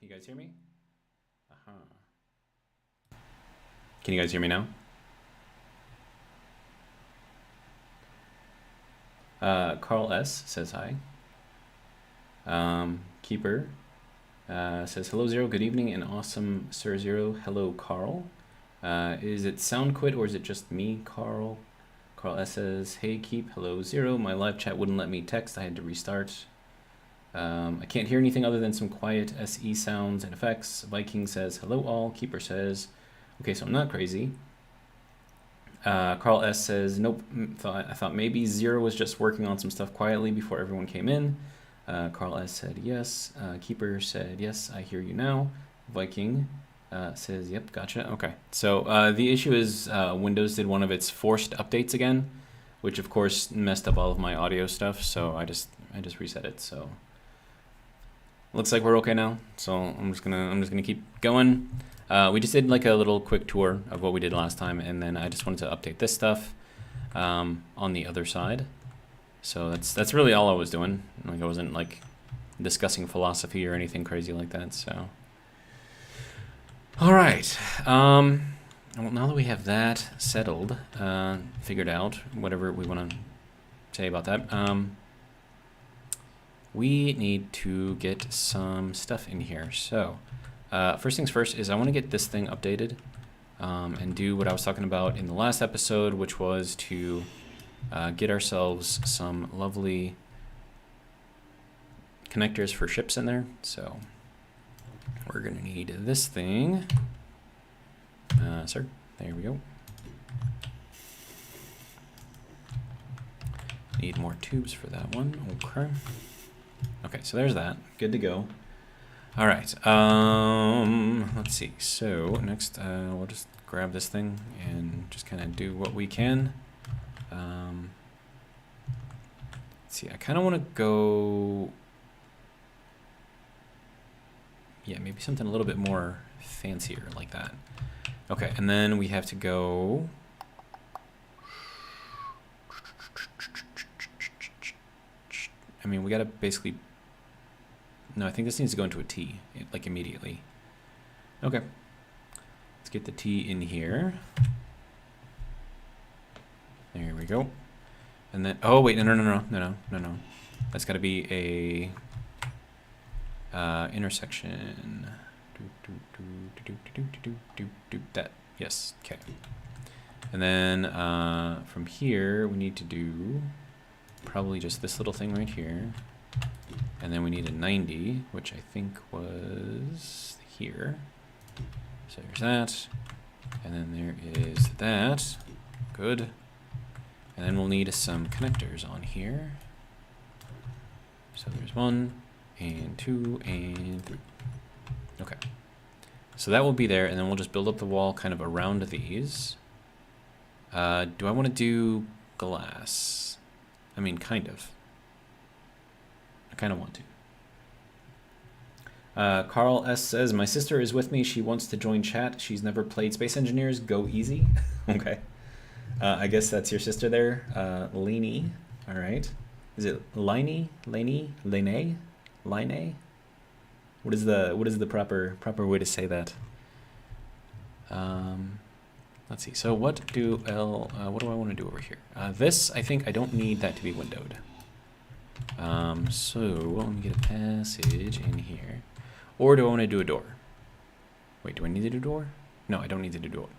Can you guys hear me? Can you guys hear me now? Carl S says hi. Keeper says hello Zero, good evening and awesome Sir Zero. Hello Carl. Is it sound quit or is it just me, Carl? Carl S says hey Keep, hello Zero. My live chat wouldn't let me text, I had to restart. I can't hear anything other than some quiet SE sounds and effects. Viking says hello all. Keeper says okay, so I'm not crazy. Carl S says nope, I thought maybe Zero was just working on some stuff quietly before everyone came in. Carl S said yes. Keeper said yes, I hear you now. Viking says yep, gotcha. Okay, so the issue is Windows did one of its forced updates again, which of course messed up all of my audio stuff, so I just reset it. So looks like we're okay now, so I'm just gonna keep going. We just did like a little quick tour of what we did last time, and then I just wanted to update this stuff on the other side. So that's really all I was doing. Like I wasn't like discussing philosophy or anything crazy like that. So all right. Well, now that we have that settled, figured out, whatever we want to say about that, we need to get some stuff in here. So first things first is I want to get this thing updated and do what I was talking about in the last episode, which was to get ourselves some lovely connectors for ships in there. So we're going to need this thing. Sir, there we go. Need more tubes for that one. Okay. Okay, so there's that. Good to go. All right. Let's see. So next, we'll just grab this thing and just kind of do what we can. Let's see. I kind of want to go. Yeah, maybe something a little bit more fancier like that. Okay, and then we have to go. I mean, we gotta basically. No, I think this needs to go into a T, like immediately. Okay. Let's get the T in here. There we go. And then, oh wait, no. That's gotta be a intersection. That, yes, okay. And then from here, we need to do probably just this little thing right here. And then we need a 90, which I think was here. So there's that. And then there is that. Good. And then we'll need some connectors on here. So there's 1, and 2, and 3. Okay. So that will be there, and then we'll just build up the wall kind of around these. Do I want to do glass? I mean, kind of. I kind of want to. Carl S says, my sister is with me. She wants to join chat. She's never played Space Engineers. Go easy. Okay. I guess that's your sister there. Lainey. All right. Is it Lainey? Lainey? Lainey? Lainey? What is the proper way to say that? Let's see. So what do I want to do over here? This, I think I don't need that to be windowed. So let me get a passage in here. Or do I want to do a door? Wait, do I need to do a door? No, I don't need to do a door.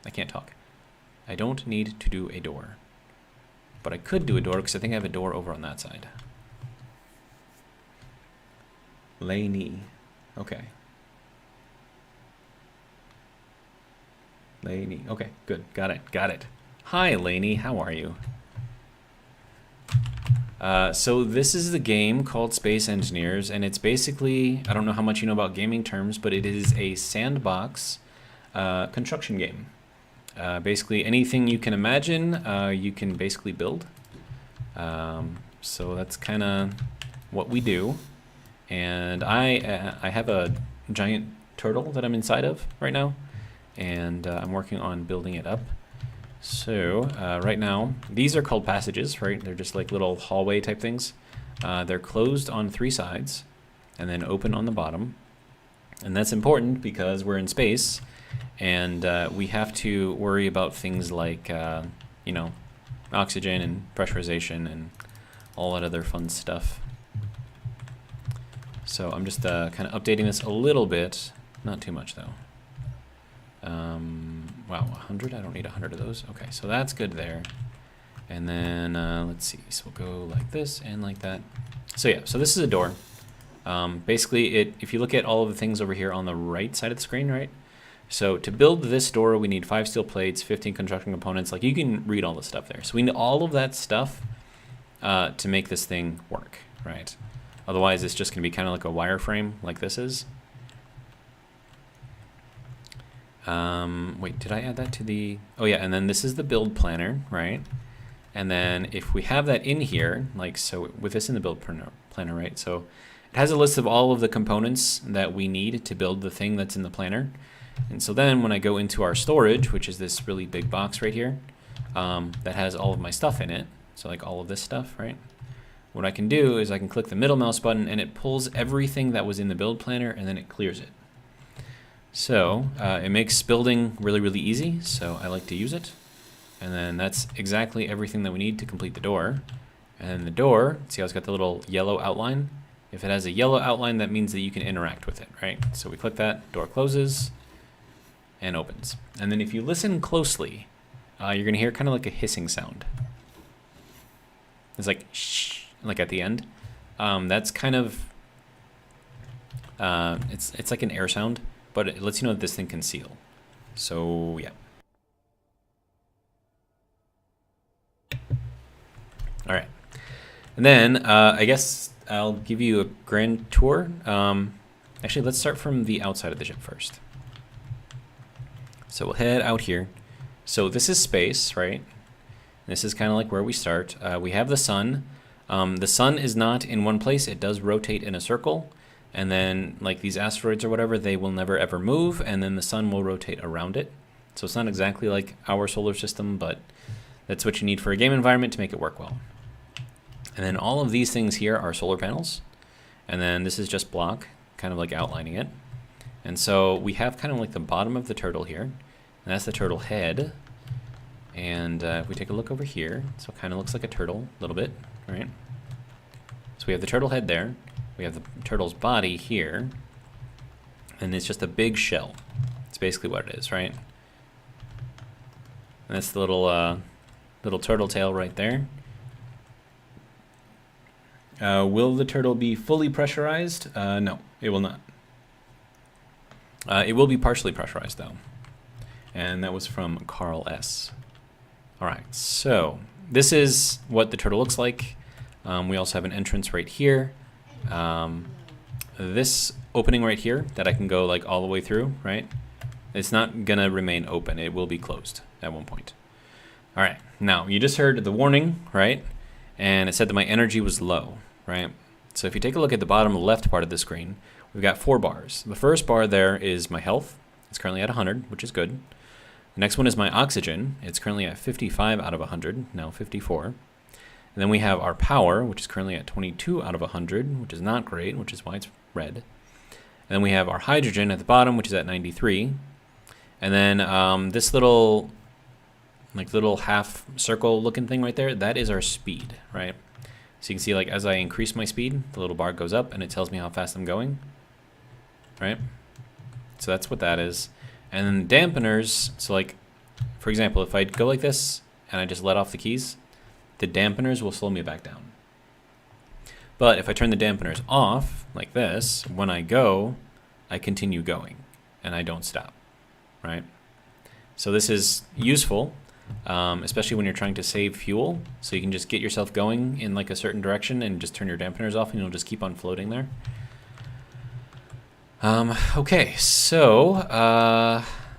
I can't talk. I don't need to do a door. But I could do a door because I think I have a door over on that side. Laney. Okay. Laney. Okay, good. Got it. Hi, Laney. How are you? So this is the game called Space Engineers, and it's basically, I don't know how much you know about gaming terms, but it is a sandbox construction game. Basically anything you can imagine, you can basically build. So that's kind of what we do. And I have a giant turtle that I'm inside of right now, and I'm working on building it up. So right now, these are called passages, right? They're just like little hallway type things. They're closed on 3 sides and then open on the bottom. And that's important because we're in space, and we have to worry about things like, you know, oxygen and pressurization and all that other fun stuff. So I'm just kind of updating this a little bit, not too much though. Wow, 100? I don't need 100 of those. Okay, so that's good there. And then let's see, so we'll go like this and like that. So yeah, so this is a door. Basically, if you look at all of the things over here on the right side of the screen, right? So to build this door, we need 5 steel plates, 15 construction components. Like, you can read all the stuff there. So we need all of that stuff to make this thing work, right? Otherwise, it's just going to be kind of like a wireframe like this is. Wait, did I add that to the... Oh yeah, and then this is the build planner, right? And then if we have that in here, like so with this in the build planner, right? So it has a list of all of the components that we need to build the thing that's in the planner. And so then when I go into our storage, which is this really big box right here, that has all of my stuff in it, so like all of this stuff, right? What I can do is I can click the middle mouse button and it pulls everything that was in the build planner and then it clears it. So it makes building really, really easy, so I like to use it. And then that's exactly everything that we need to complete the door. And then the door, see how it's got the little yellow outline? If it has a yellow outline, that means that you can interact with it, right? So we click that, door closes and opens. And then if you listen closely, you're gonna hear kind of like a hissing sound. It's like shh, like at the end. That's kind of, it's like an air sound, but it lets you know that this thing can seal. So yeah. All right, and then I guess I'll give you a grand tour. Actually, let's start from the outside of the ship first. So we'll head out here. So this is space, right? This is kind of like where we start. We have the sun. The sun is not in one place. It does rotate in a circle. And then like these asteroids or whatever, they will never ever move. And then the sun will rotate around it. So it's not exactly like our solar system, but that's what you need for a game environment to make it work well. And then all of these things here are solar panels. And then this is just block, kind of like outlining it. And so we have kind of like the bottom of the turtle here. And that's the turtle head. And if we take a look over here, so it kind of looks like a turtle a little bit, right? So we have the turtle head there. We have the turtle's body here. And it's just a big shell. It's basically what it is, right? And that's the little little turtle tail right there. Will the turtle be fully pressurized? No, it will not. It will be partially pressurized though. And that was from Carl S. All right, so this is what the turtle looks like. We also have an entrance right here. This opening right here that I can go like all the way through, right? It's not gonna remain open. It will be closed at one point. All right, now you just heard the warning, right? And it said that my energy was low, right? So if you take a look at the bottom left part of the screen, we've got 4 bars. The first bar there is my health. It's currently at 100, which is good. The next one is my oxygen. It's currently at 55 out of 100, now 54. And then we have our power, which is currently at 22 out of 100, which is not great, which is why it's red. And then we have our hydrogen at the bottom, which is at 93. And then this little half circle looking thing right there, that is our speed, right? So you can see like as I increase my speed, the little bar goes up and it tells me how fast I'm going, right? So that's what that is. And then dampeners, so like, for example, if I go like this and I just let off the keys, the dampeners will slow me back down. But if I turn the dampeners off, like this, when I go, I continue going and I don't stop, right? So this is useful, especially when you're trying to save fuel. So you can just get yourself going in like a certain direction and just turn your dampeners off and you'll just keep on floating there. Okay, so,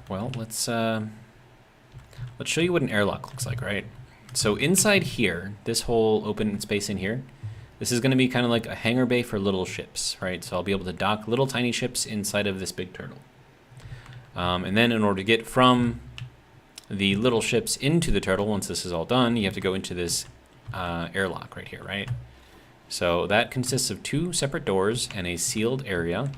well, let's show you what an airlock looks like, right? So inside here, this whole open space in here, this is going to be kind of like a hangar bay for little ships, right? So I'll be able to dock little tiny ships inside of this big turtle. And then in order to get from the little ships into the turtle, once this is all done, you have to go into this airlock right here, right? So that consists of 2 separate doors and a sealed area.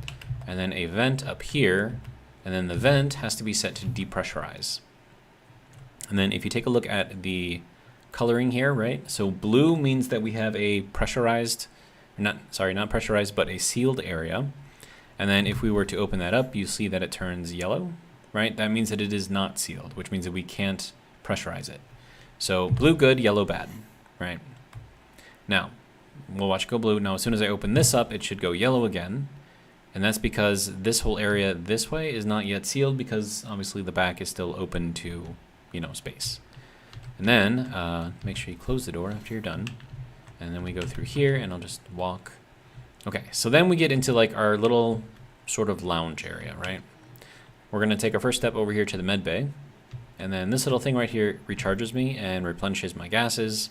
and then a vent up here, and then the vent has to be set to depressurize. And then if you take a look at the coloring here, right? So blue means that we have a pressurized, not pressurized, but a sealed area. And then if we were to open that up, you see that it turns yellow, right? That means that it is not sealed, which means that we can't pressurize it. So blue good, yellow bad, right? Now, we'll watch it go blue. Now, as soon as I open this up, it should go yellow again. And that's because this whole area this way is not yet sealed because obviously the back is still open to, you know, space. And then make sure you close the door after you're done. And then we go through here and I'll just walk. Okay, so then we get into like our little sort of lounge area, right? We're gonna take our first step over here to the med bay. And then this little thing right here recharges me and replenishes my gases.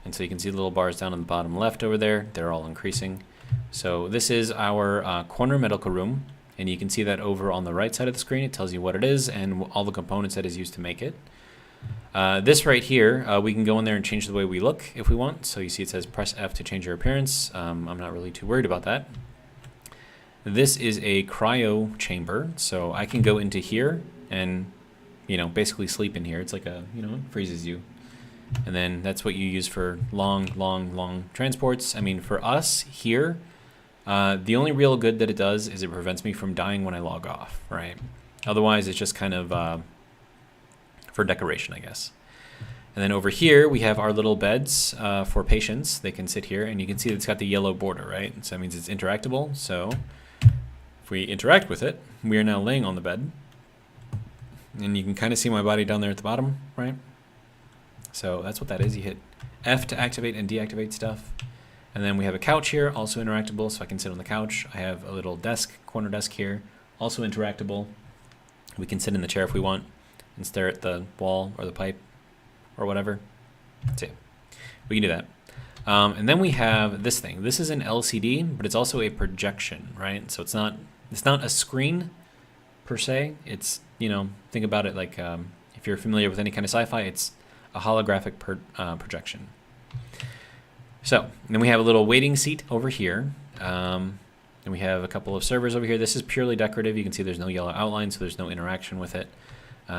And so you can see the little bars down on the bottom left over there. They're all increasing. So this is our corner medical room. And you can see that over on the right side of the screen. It tells you what it is and all the components that is used to make it. This right here, we can go in there and change the way we look if we want. So you see it says press F to change your appearance. I'm not really too worried about that. This is a cryo chamber. So I can go into here and, you know, basically sleep in here. It's like a, you know, it freezes you. And then that's what you use for long transports. I mean, for us here, the only real good that it does is it prevents me from dying when I log off, right? Otherwise, it's just kind of for decoration, I guess. And then over here, we have our little beds for patients. They can sit here, and you can see that it's got the yellow border, right? So that means it's interactable. So if we interact with it, we are now laying on the bed. And you can kind of see my body down there at the bottom, right? So that's what that is. You hit F to activate and deactivate stuff. And then we have a couch here, also interactable, so I can sit on the couch. I have a little desk, corner desk here, also interactable. We can sit in the chair if we want and stare at the wall or the pipe or whatever. So yeah, we can do that. And then we have this thing. This is an LCD, but it's also a projection, right? So it's not a screen per se. It's, you know, think about it like if you're familiar with any kind of sci-fi, it's a holographic projection. So then we have a little waiting seat over here. And we have a couple of servers over here. This is purely decorative. You can see there's no yellow outline, so there's no interaction with it.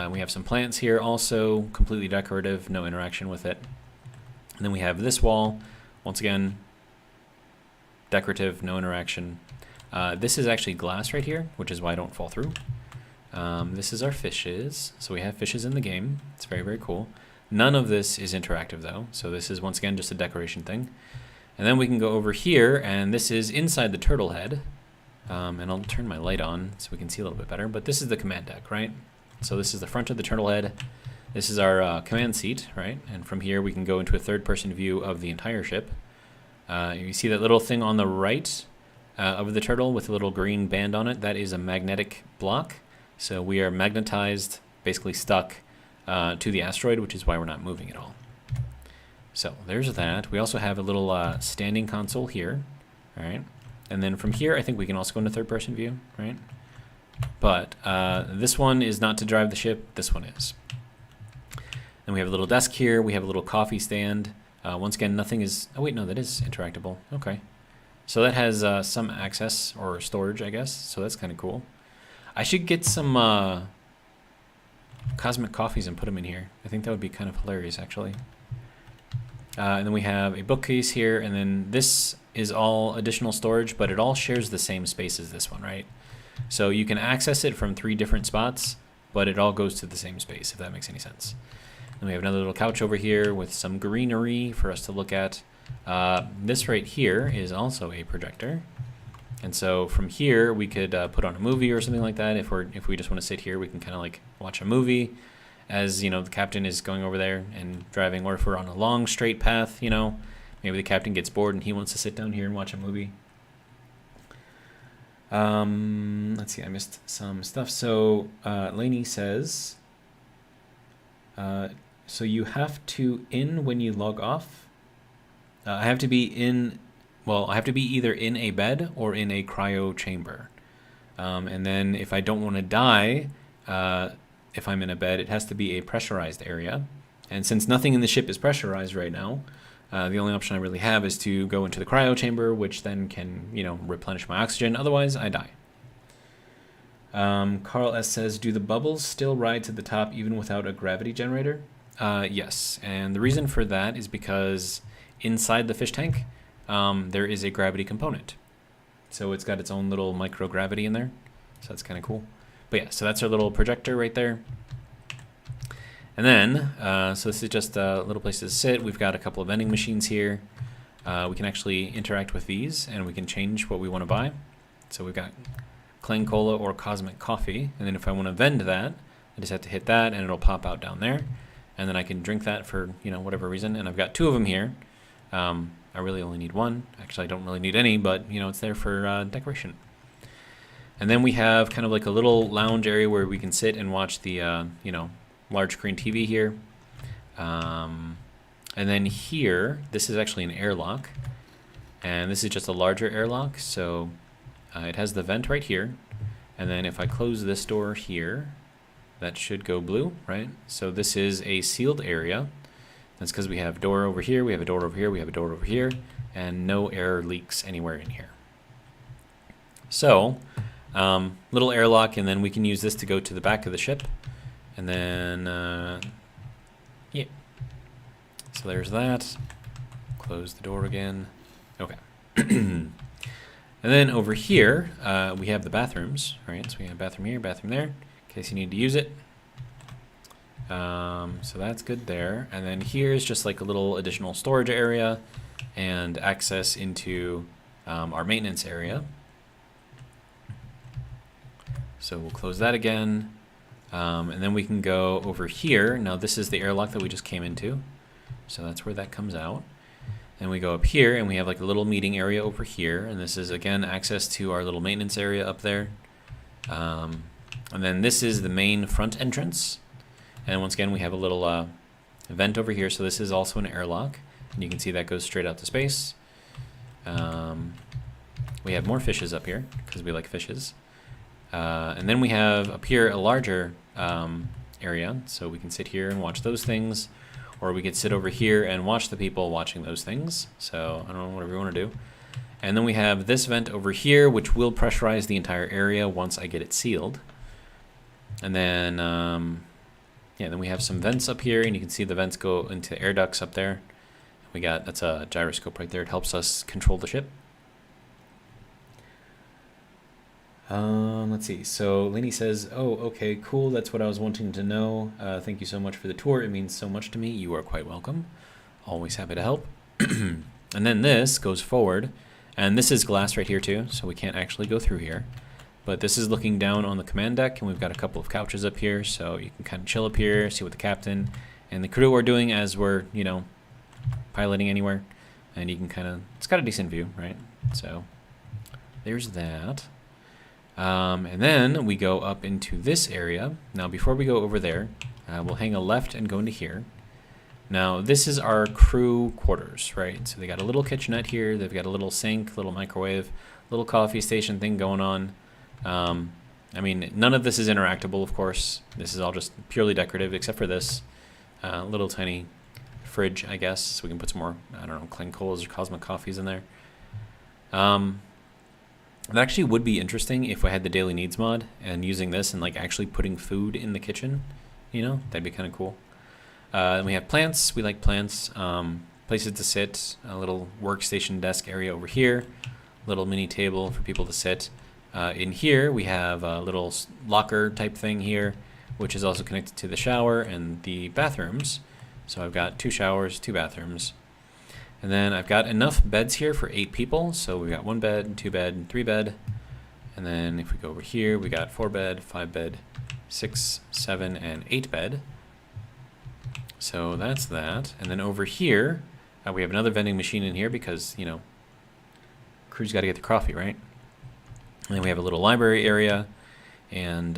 We have some plants here, also completely decorative, no interaction with it. And then we have this wall, once again, decorative, no interaction. This is actually glass right here, which is why I don't fall through. This is our fishes. So we have fishes in the game. It's very, very cool. None of this is interactive though. So this is once again just a decoration thing. And then we can go over here, and this is inside the turtle head. And I'll turn my light on so we can see a little bit better. But this is the command deck, right? So this is the front of the turtle head. This is our command seat, right? And from here we can go into a third-person view of the entire ship. You see that little thing on the right of the turtle with a little green band on it? That is a magnetic block. So we are magnetized, basically stuck to the asteroid, which is why we're not moving at all. So there's that. We also have a little standing console here, all right? And then from here, I think we can also go into third-person view, right? But this one is not to drive the ship. This one is. And we have a little desk here. We have a little coffee stand. Once again, nothing is... Oh, wait, no, that is interactable. Okay. So that has some access or storage, I guess. So that's kind of cool. I should get some cosmic coffees and put them in here. I think that would be kind of hilarious, actually. And then we have a bookcase here. And then this is all additional storage, but it all shares the same space as this one, right? So you can access it from 3 different spots, but it all goes to the same space, if that makes any sense. And we have another little couch over here with some greenery for us to look at. This right here is also a projector. And so from here, we could put on a movie or something like that. If we just want to sit here, we can kind of like watch a movie as, you know, the captain is going over there and driving. Or if we're on a long, straight path, you know, maybe the captain gets bored and he wants to sit down here and watch a movie. Let's see, I missed some stuff. So Lainey says, so you have to when you log off. I have to be in, well, I have to be either in a bed or in a cryo chamber. And then if I don't want to die, if I'm in a bed, it has to be a pressurized area. And since nothing in the ship is pressurized right now, the only option I really have is to go into the cryo chamber, which then can, you know, replenish my oxygen. Otherwise, I die. Carl S. says, do the bubbles still ride to the top even without a gravity generator? Yes, and the reason for that is because inside the fish tank, there is a gravity component. So it's got its own little microgravity in there. So that's kind of cool. But yeah, so that's our little projector right there. And then, so this is just a little place to sit. We've got a couple of vending machines here. We can actually interact with these, and we can change what we want to buy. So we've got Clang Cola or Cosmic Coffee. And then if I want to vend that, I just have to hit that, and it'll pop out down there. And then I can drink that for, you know, whatever reason. And I've got 2 of them here. I really only need 1. Actually, I don't really need any, but, you know, it's there for decoration. And then we have kind of like a little lounge area where we can sit and watch the, you know, large screen TV here. And then here, this is actually an airlock. And this is just a larger airlock. So it has the vent right here. And then if I close this door here, that should go blue, right? So this is a sealed area. That's because we have a door over here, we have a door over here, we have a door over here, and no air leaks anywhere in here. So, little airlock, and then we can use this to go to the back of the ship. And then, yeah. So there's that. Close the door again. Okay. And then over here, we have the bathrooms, right? So we have bathroom here, bathroom there, in case you need to use it. So that's good there. And then here's just like a little additional storage area and access into our maintenance area. So we'll close that again. And then we can go over here. Now this is the airlock that we just came into. So that's where that comes out. And we go up here and we have like a little meeting area over here. And this is again access to our little maintenance area up there. And then this is the main front entrance. And once again, we have a little vent over here. So this is also an airlock. And you can see that goes straight out to space. We have more fishes up here because we like fishes. And then we have up here a larger area. So we can sit here and watch those things. Or we could sit over here and watch the people watching those things. So I don't know, whatever you want to do. And then we have this vent over here, which will pressurize the entire area once I get it sealed. And then, yeah, then we have some vents up here, and you can see the vents go into air ducts up there. We got, that's a gyroscope right there. It helps us control the ship. Let's see. So Lainey says, oh, okay, cool. That's what I was wanting to know. Thank you so much for the tour. It means so much to me. You are quite welcome. Always happy to help. And then this goes forward, and this is glass right here too, so we can't actually go through here. But this is looking down on the command deck, and we've got a couple of couches up here, so you can kind of chill up here, see what the captain and the crew are doing as we're, you know, piloting anywhere. And you can kind of, it's got a decent view, right? So there's that. And then we go up into this area. Now, before we go over there, we'll hang a left and go into here. Now, this is our crew quarters, right? So they got a little kitchenette here. They've got a little sink, little microwave, little coffee station thing going on. I mean, none of this is interactable, of course. This is all just purely decorative, except for this little tiny fridge, I guess. So we can put some more, I don't know, Clang Colas or Cosmic Coffees in there. It actually would be interesting if I had the daily needs mod and using this and like actually putting food in the kitchen, you know, that'd be kind of cool. And we have plants. We like plants. Places to sit, a little workstation desk area over here, little mini table for people to sit. In here, we have a little locker type thing here, which is also connected to the shower and the bathrooms. So I've got 2 showers, 2 bathrooms. And then I've got enough beds here for 8 people. So we've got 1 bed, 2 bed, 3 bed. And then if we go over here, we got 4 bed, 5 bed, 6, 7, and 8 bed. So that's that. And then over here, we have another vending machine in here because, you know, crew's got to get the coffee, right? And then we have a little library area and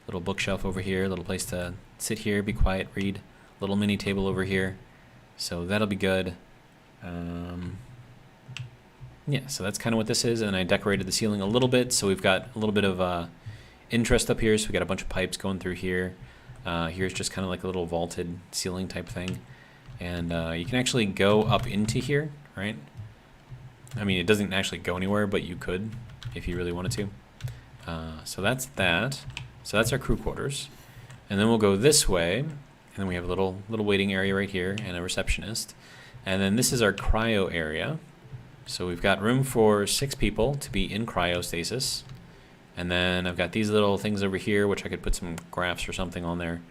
little bookshelf over here, little place to sit here, be quiet, read. Little mini table over here. So that'll be good. Yeah, so that's kind of what this is. And I decorated the ceiling a little bit. So we've got a little bit of interest up here. So we got a bunch of pipes going through here. Here's just kind of like a little vaulted ceiling type thing. And you can actually go up into here, right? I mean, it doesn't actually go anywhere, but you could if you really wanted to. So that's that. So that's our crew quarters. And then we'll go this way, and then we have a little waiting area right here and a receptionist. And then this is our cryo area. So we've got room for 6 people to be in cryostasis. And then I've got these little things over here, which I could put some graphs or something on there.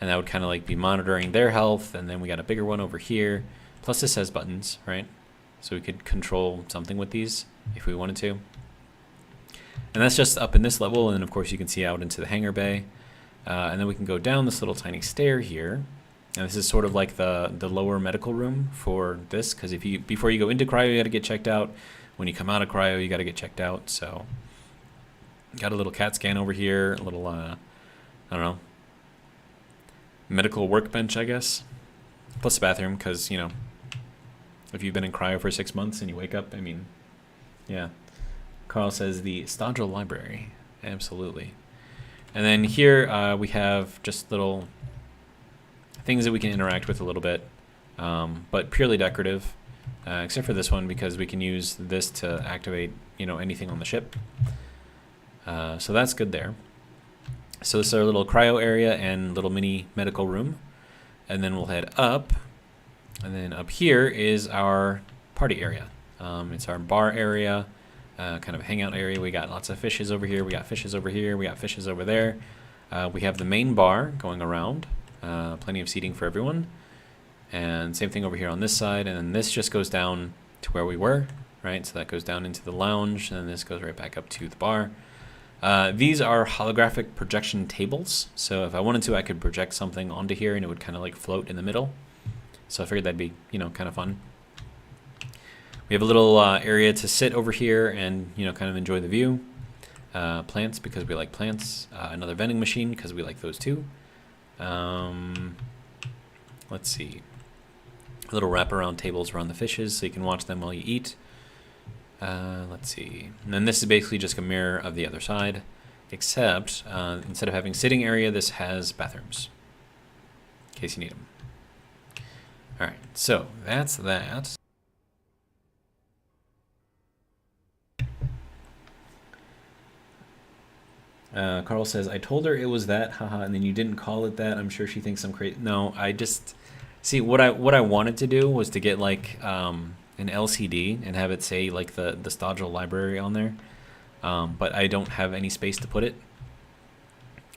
And that would kind of like be monitoring their health. And then we got a bigger one over here. Plus this has buttons, right? So we could control something with these if we wanted to. And that's just up in this level. And then of course you can see out into the hangar bay. And then we can go down this little tiny stair here. And this is sort of like the lower medical room for this, because if you before you go into cryo, you got to get checked out. When you come out of cryo, you got to get checked out. So got a little CAT scan over here, a little I don't know, medical workbench, I guess. Plus a bathroom, because you know, if you've been in cryo for 6 months and you wake up, I mean, yeah. Carl says the Stodrel library, absolutely. And then here we have just little things that we can interact with a little bit, but purely decorative, except for this one because we can use this to activate, you know, anything on the ship. So that's good there. So this is our little cryo area and little mini medical room. And then we'll head up. And then up here is our party area. It's our bar area, kind of hangout area. We got lots of fishes over here. We got fishes over here. We got fishes over there. We have the main bar going around. Plenty of seating for everyone. And same thing over here on this side. And then this just goes down to where we were, right? So that goes down into the lounge. And then this goes right back up to the bar. These are holographic projection tables. So if I wanted to, I could project something onto here and it would kind of like float in the middle. So I figured that'd be, you know, kind of fun. We have a little area to sit over here and, you know, kind of enjoy the view. Plants because we like plants. Another vending machine because we like those too. Let's see. Little wraparound tables around the fishes so you can watch them while you eat. Let's see. And then this is basically just a mirror of the other side, except instead of having sitting area, this has bathrooms in case you need them. All right, so that's that. Carl says, I told her it was that, haha, and then you didn't call it that. I'm sure she thinks I'm crazy. No, I just, see, what I wanted to do was to get like an LCD and have it say like the Stodrel library on there. But I don't have any space to put it.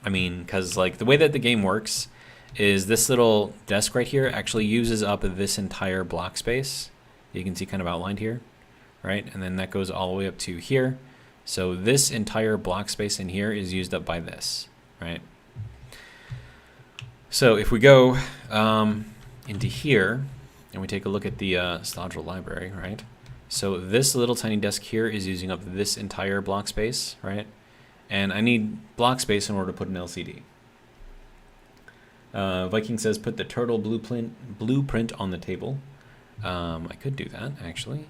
I mean, because like the way that the game works is this little desk right here actually uses up this entire block space. You can see kind of outlined here, right? And then that goes all the way up to here. So this entire block space in here is used up by this, right? So if we go into here and we take a look at the Stodrel library, right? So this little tiny desk here is using up this entire block space, right? And I need block space in order to put an LCD. Viking says, put the turtle blueprint on the table. I could do that, actually.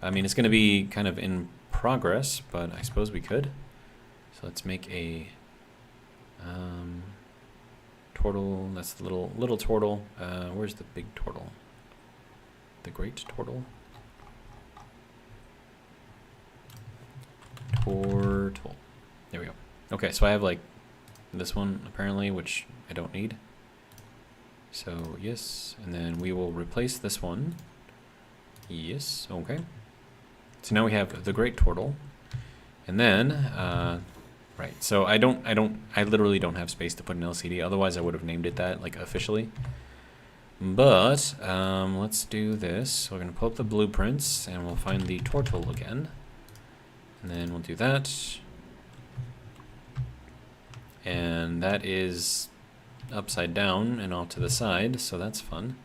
I mean, it's going to be kind of in progress, but I suppose we could. So let's make a turtle. That's the little turtle. Where's the big turtle? The great turtle. Turtle. There we go. Okay, so I have like this one apparently, which I don't need. So yes, and then we will replace this one. Yes, okay. So now we have the great turtle, and then right. So I literally don't have space to put an LCD. Otherwise, I would have named it that like officially. But let's do this. So we're gonna pull up the blueprints, and we'll find the turtle again, and then we'll do that. And that is upside down and off to the side, so that's fun.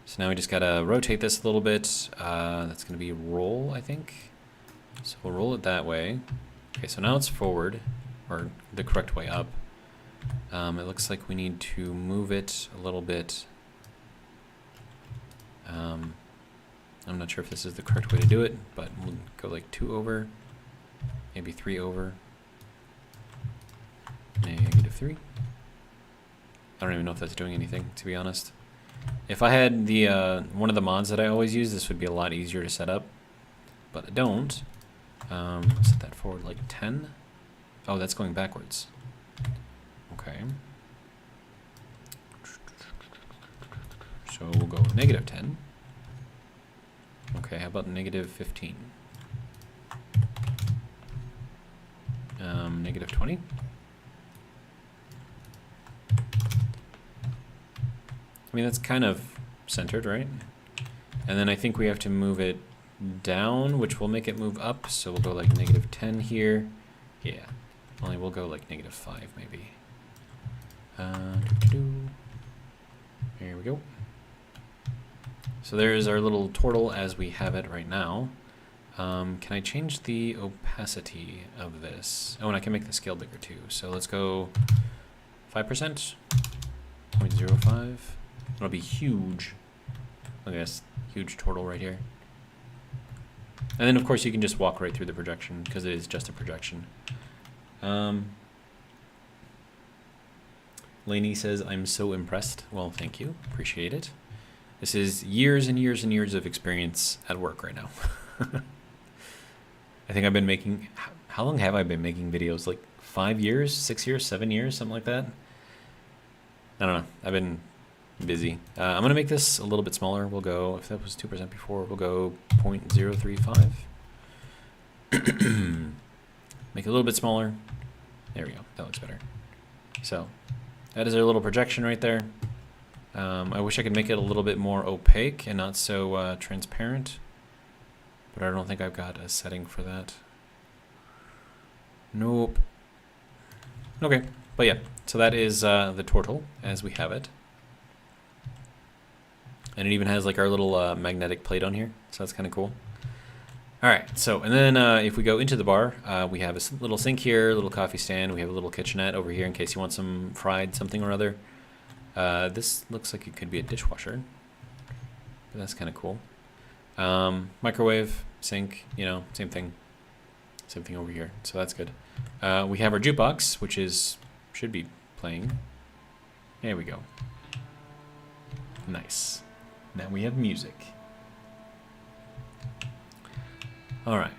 So now we just gotta rotate this a little bit. That's gonna be roll, I think. So we'll roll it that way. Okay, so now it's forward, or the correct way up. It looks like we need to move it a little bit. I'm not sure if this is the correct way to do it, but we'll go like 2 over, maybe 3 over. -3. I don't even know if that's doing anything, to be honest. If I had the one of the mods that I always use, this would be a lot easier to set up, but I don't. Set that forward like 10. Oh, that's going backwards. Okay. So we'll go -10. Okay, how about -15? -20? I mean, that's kind of centered, right? And then I think we have to move it down, which will make it move up. So we'll go like -10 here. Yeah, only we'll go like -5 maybe. Here we go. So there's our little turtle as we have it right now. Can I change the opacity of this? Oh, and I can make the scale bigger too. So let's go 5%, 0.05. It'll be huge. Look at this huge turtle right here. And then of course you can just walk right through the projection because it is just a projection. Lainey says, I'm so impressed. Well, thank you. Appreciate it. This is years and years and years of experience at work right now. I think I've been making, how long have I been making videos? Like 5 years, 6 years, 7 years, something like that. I don't know. I've been busy. I'm going to make this a little bit smaller. We'll go, if that was 2% before, we'll go 0.035. Make it a little bit smaller. There we go. That looks better. So that is our little projection right there. I wish I could make it a little bit more opaque and not so transparent, but I don't think I've got a setting for that. Nope. Okay, but yeah, so that is the turtle as we have it. And it even has like our little magnetic plate on here, so that's kind of cool. All right, so, and then if we go into the bar, we have a little sink here, a little coffee stand, we have a little kitchenette over here in case you want some fried something or other. This looks like it could be a dishwasher, but that's kind of cool. Microwave, sink, you know, same thing over here, so that's good. We have our jukebox, which should be playing. There we go. Nice. Now we have music. All right,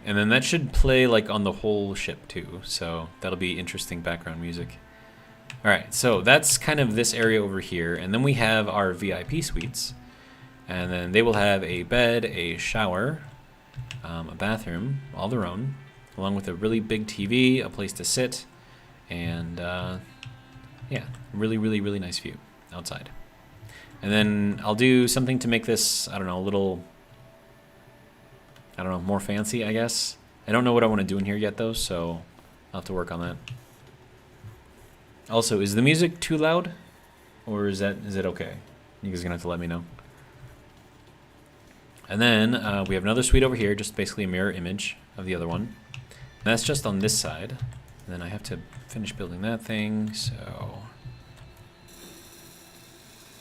and then that should play like on the whole ship too, so that'll be interesting background music. All right, so that's kind of this area over here, and then we have our VIP suites, and then they will have a bed, a shower, a bathroom, all their own, along with a really big TV, a place to sit, and yeah, really, really, really nice view outside. And then I'll do something to make this, I don't know, a little, I don't know, more fancy, I guess. I don't know what I want to do in here yet, though, so I'll have to work on that. Also, is the music too loud? Or is it okay? You guys are going to have to let me know. And then we have another suite over here, just basically a mirror image of the other one. And that's just on this side. And then I have to finish building that thing, so...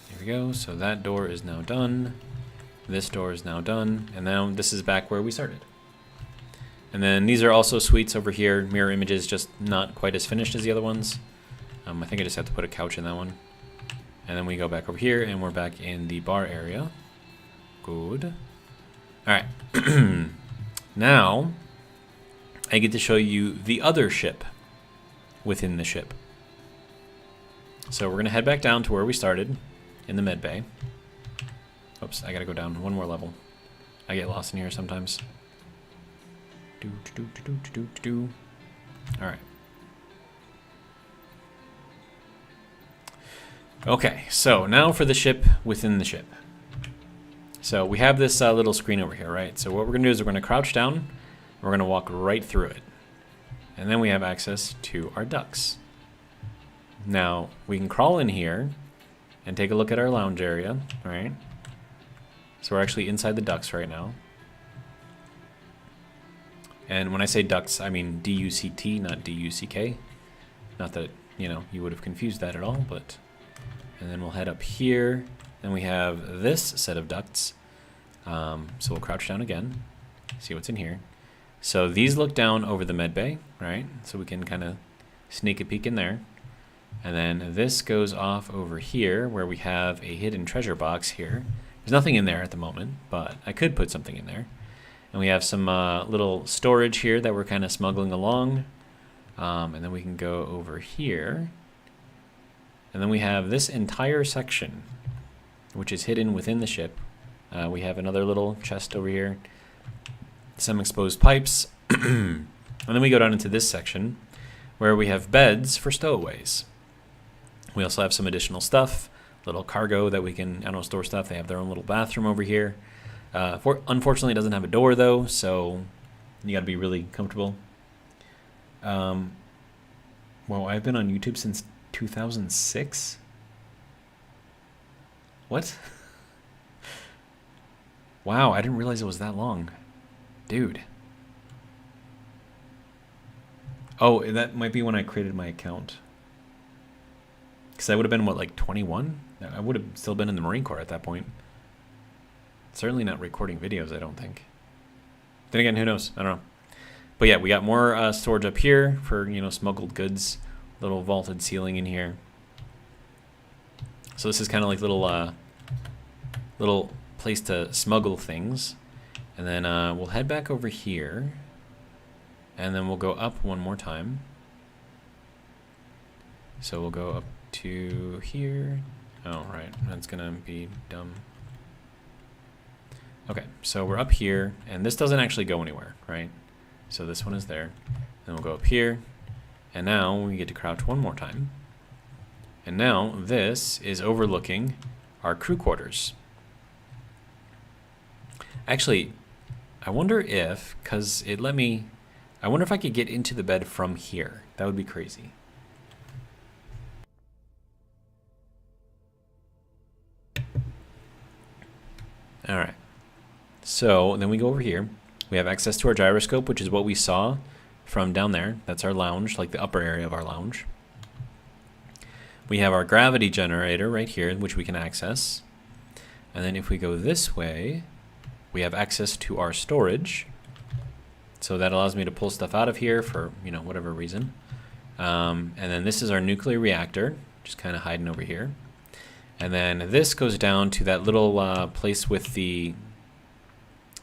There we go. So that door is now done. This door is now done. And now this is back where we started. And then these are also suites over here. Mirror images, just not quite as finished as the other ones. I think I just have to put a couch in that one. And then we go back over here and we're back in the bar area. Good. All right. Now I get to show you the other ship within the ship. So we're going to head back down to where we started in the med bay. Oops, I got to go down one more level. I get lost in here sometimes. All right. Okay, so now for the ship within the ship. So we have this little screen over here, right? So what we're going to do is we're going to crouch down. We're going to walk right through it. And then we have access to our ducts. Now, we can crawl in here and take a look at our lounge area, right? So we're actually inside the ducts right now. And when I say ducts, I mean D-U-C-T, not D-U-C-K. Not that, you know, you would have confused that at all, but... And then we'll head up here, and we have this set of ducts. So we'll crouch down again, see what's in here. So these look down over the med bay, right? So we can kind of sneak a peek in there. And then this goes off over here, where we have a hidden treasure box here. There's nothing in there at the moment, but I could put something in there. And we have some little storage here that we're kind of smuggling along. And then we can go over here. And then we have this entire section, which is hidden within the ship. We have another little chest over here, some exposed pipes. And then we go down into this section where we have beds for stowaways. We also have some additional stuff, little cargo that we can, I don't know, store stuff. They have their own little bathroom over here. Unfortunately, it doesn't have a door though, so you got to be really comfortable. Well, I've been on YouTube since 2006. What? Wow, I didn't realize it was that long. Dude. Oh, that might be when I created my account. Because I would have been, what, like 21? I would have still been in the Marine Corps at that point. Certainly not recording videos, I don't think. Then again, who knows? I don't know. But yeah, we got more storage up here for, you know, smuggled goods. Little vaulted ceiling in here. So this is kind of like little place to smuggle things. And then we'll head back over here. And then we'll go up one more time. So we'll go up to here. Oh, right. That's going to be dumb. Okay, so we're up here. And this doesn't actually go anywhere, right? So this one is there. Then we'll go up here. And now we get to crouch one more time. And now this is overlooking our crew quarters. Actually, I wonder if, because it let me, I wonder if I could get into the bed from here. That would be crazy. All right. So then we go over here. We have access to our gyroscope, which is what we saw from down there. That's our lounge, like the upper area of our lounge. We have our gravity generator right here, which we can access. And then if we go this way, we have access to our storage. So that allows me to pull stuff out of here for, you know, whatever reason. And then this is our nuclear reactor, just kind of hiding over here. And then this goes down to that little place with the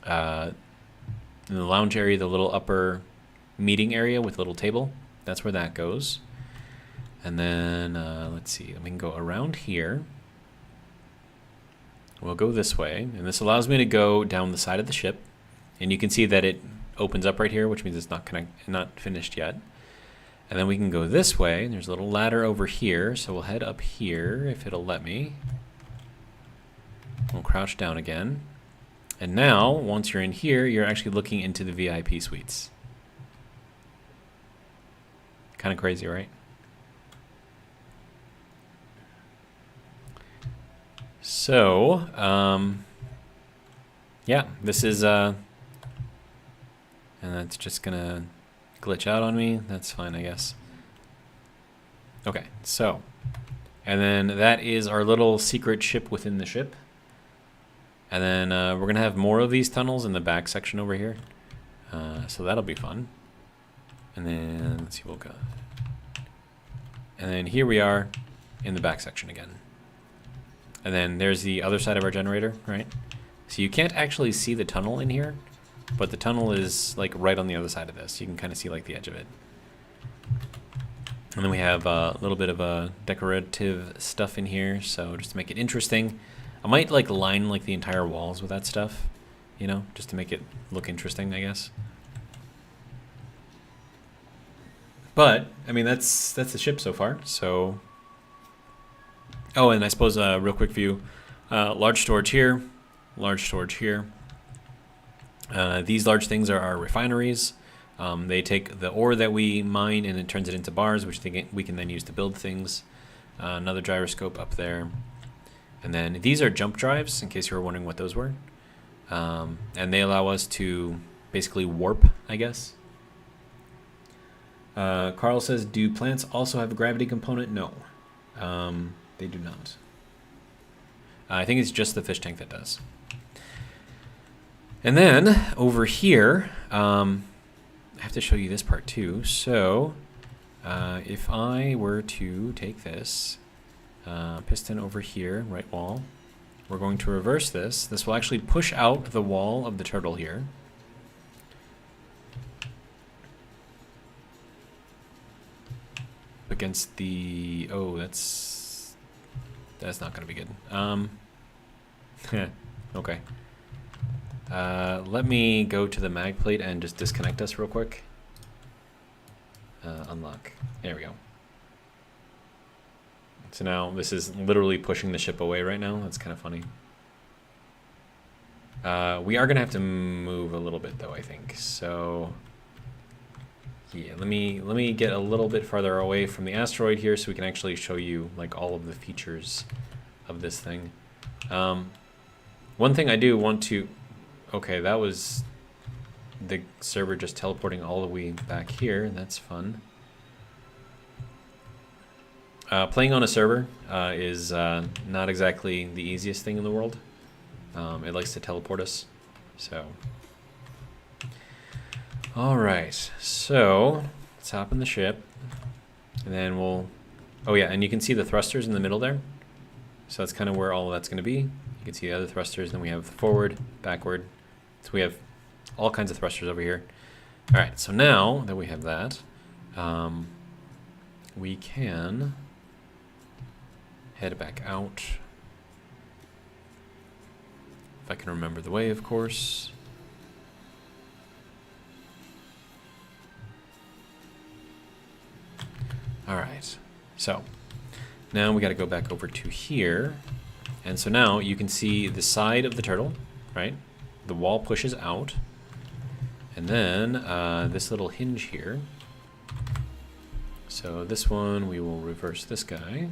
in the lounge area, the little upper meeting area with a little table. That's where that goes. And then, let's see, we can go around here. We'll go this way, and this allows me to go down the side of the ship. And you can see that it opens up right here, which means it's not finished yet. And then we can go this way. There's a little ladder over here, so we'll head up here if it'll let me. We'll crouch down again. And now, once you're in here, you're actually looking into the VIP suites. Kind of crazy, right? So, yeah, this is, and that's just gonna glitch out on me. That's fine, I guess. Okay, so, and then that is our little secret ship within the ship. And then we're gonna have more of these tunnels in the back section over here. So that'll be fun. And then, let's see, we'll go. And then here we are in the back section again. And then there's the other side of our generator, right? So you can't actually see the tunnel in here, but the tunnel is like right on the other side of this. You can kind of see like the edge of it. And then we have a little bit of decorative stuff in here, so just to make it interesting. I might like line like the entire walls with that stuff, you know, just to make it look interesting, I guess. But I mean, that's the ship so far. So, oh, and I suppose real quick view, large storage here, large storage here. These large things are our refineries. They take the ore that we mine and it turns it into bars, which we can then use to build things. Another gyroscope up there. And then these are jump drives, in case you were wondering what those were. And they allow us to basically warp, I guess. Carl says, do plants also have a gravity component? No, they do not. I think it's just the fish tank that does. And then over here, I have to show you this part too. So if I were to take this piston over here, right wall, we're going to reverse this. This will actually push out the wall of the turtle here. against the... Oh, that's not going to be good. Okay. Let me go to the mag plate and just disconnect us real quick. Unlock. There we go. So now this is literally pushing the ship away right now. That's kind of funny. We are going to have to move a little bit though, I think. So yeah, let me get a little bit farther away from the asteroid here so we can actually show you like all of the features of this thing. One thing I do want to... Okay, that was the server just teleporting all the way back here. That's fun. Playing on a server is not exactly the easiest thing in the world. It likes to teleport us, so... Alright, so let's hop in the ship, and then we'll... Oh yeah, and you can see the thrusters in the middle there. So that's kind of where all of that's going to be. You can see the other thrusters, then we have forward, backward. So we have all kinds of thrusters over here. Alright, so now that we have that, we can head back out. If I can remember the way, of course. Alright, so now we got to go back over to here. And so now you can see the side of the turtle, right? The wall pushes out. And then this little hinge here. So this one, we will reverse this guy.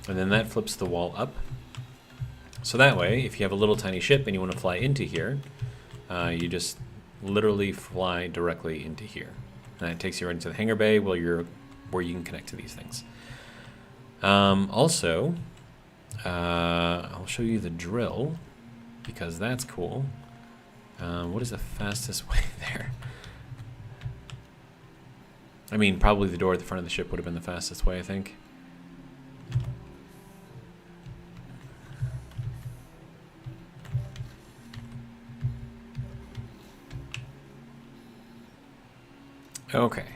And then that flips the wall up. So that way, if you have a little tiny ship and you want to fly into here, you just literally fly directly into here. And it takes you right into the hangar bay where you can connect to these things. Also, I'll show you the drill because that's cool. What is the fastest way there? I mean, probably the door at the front of the ship would have been the fastest way, I think. Okay,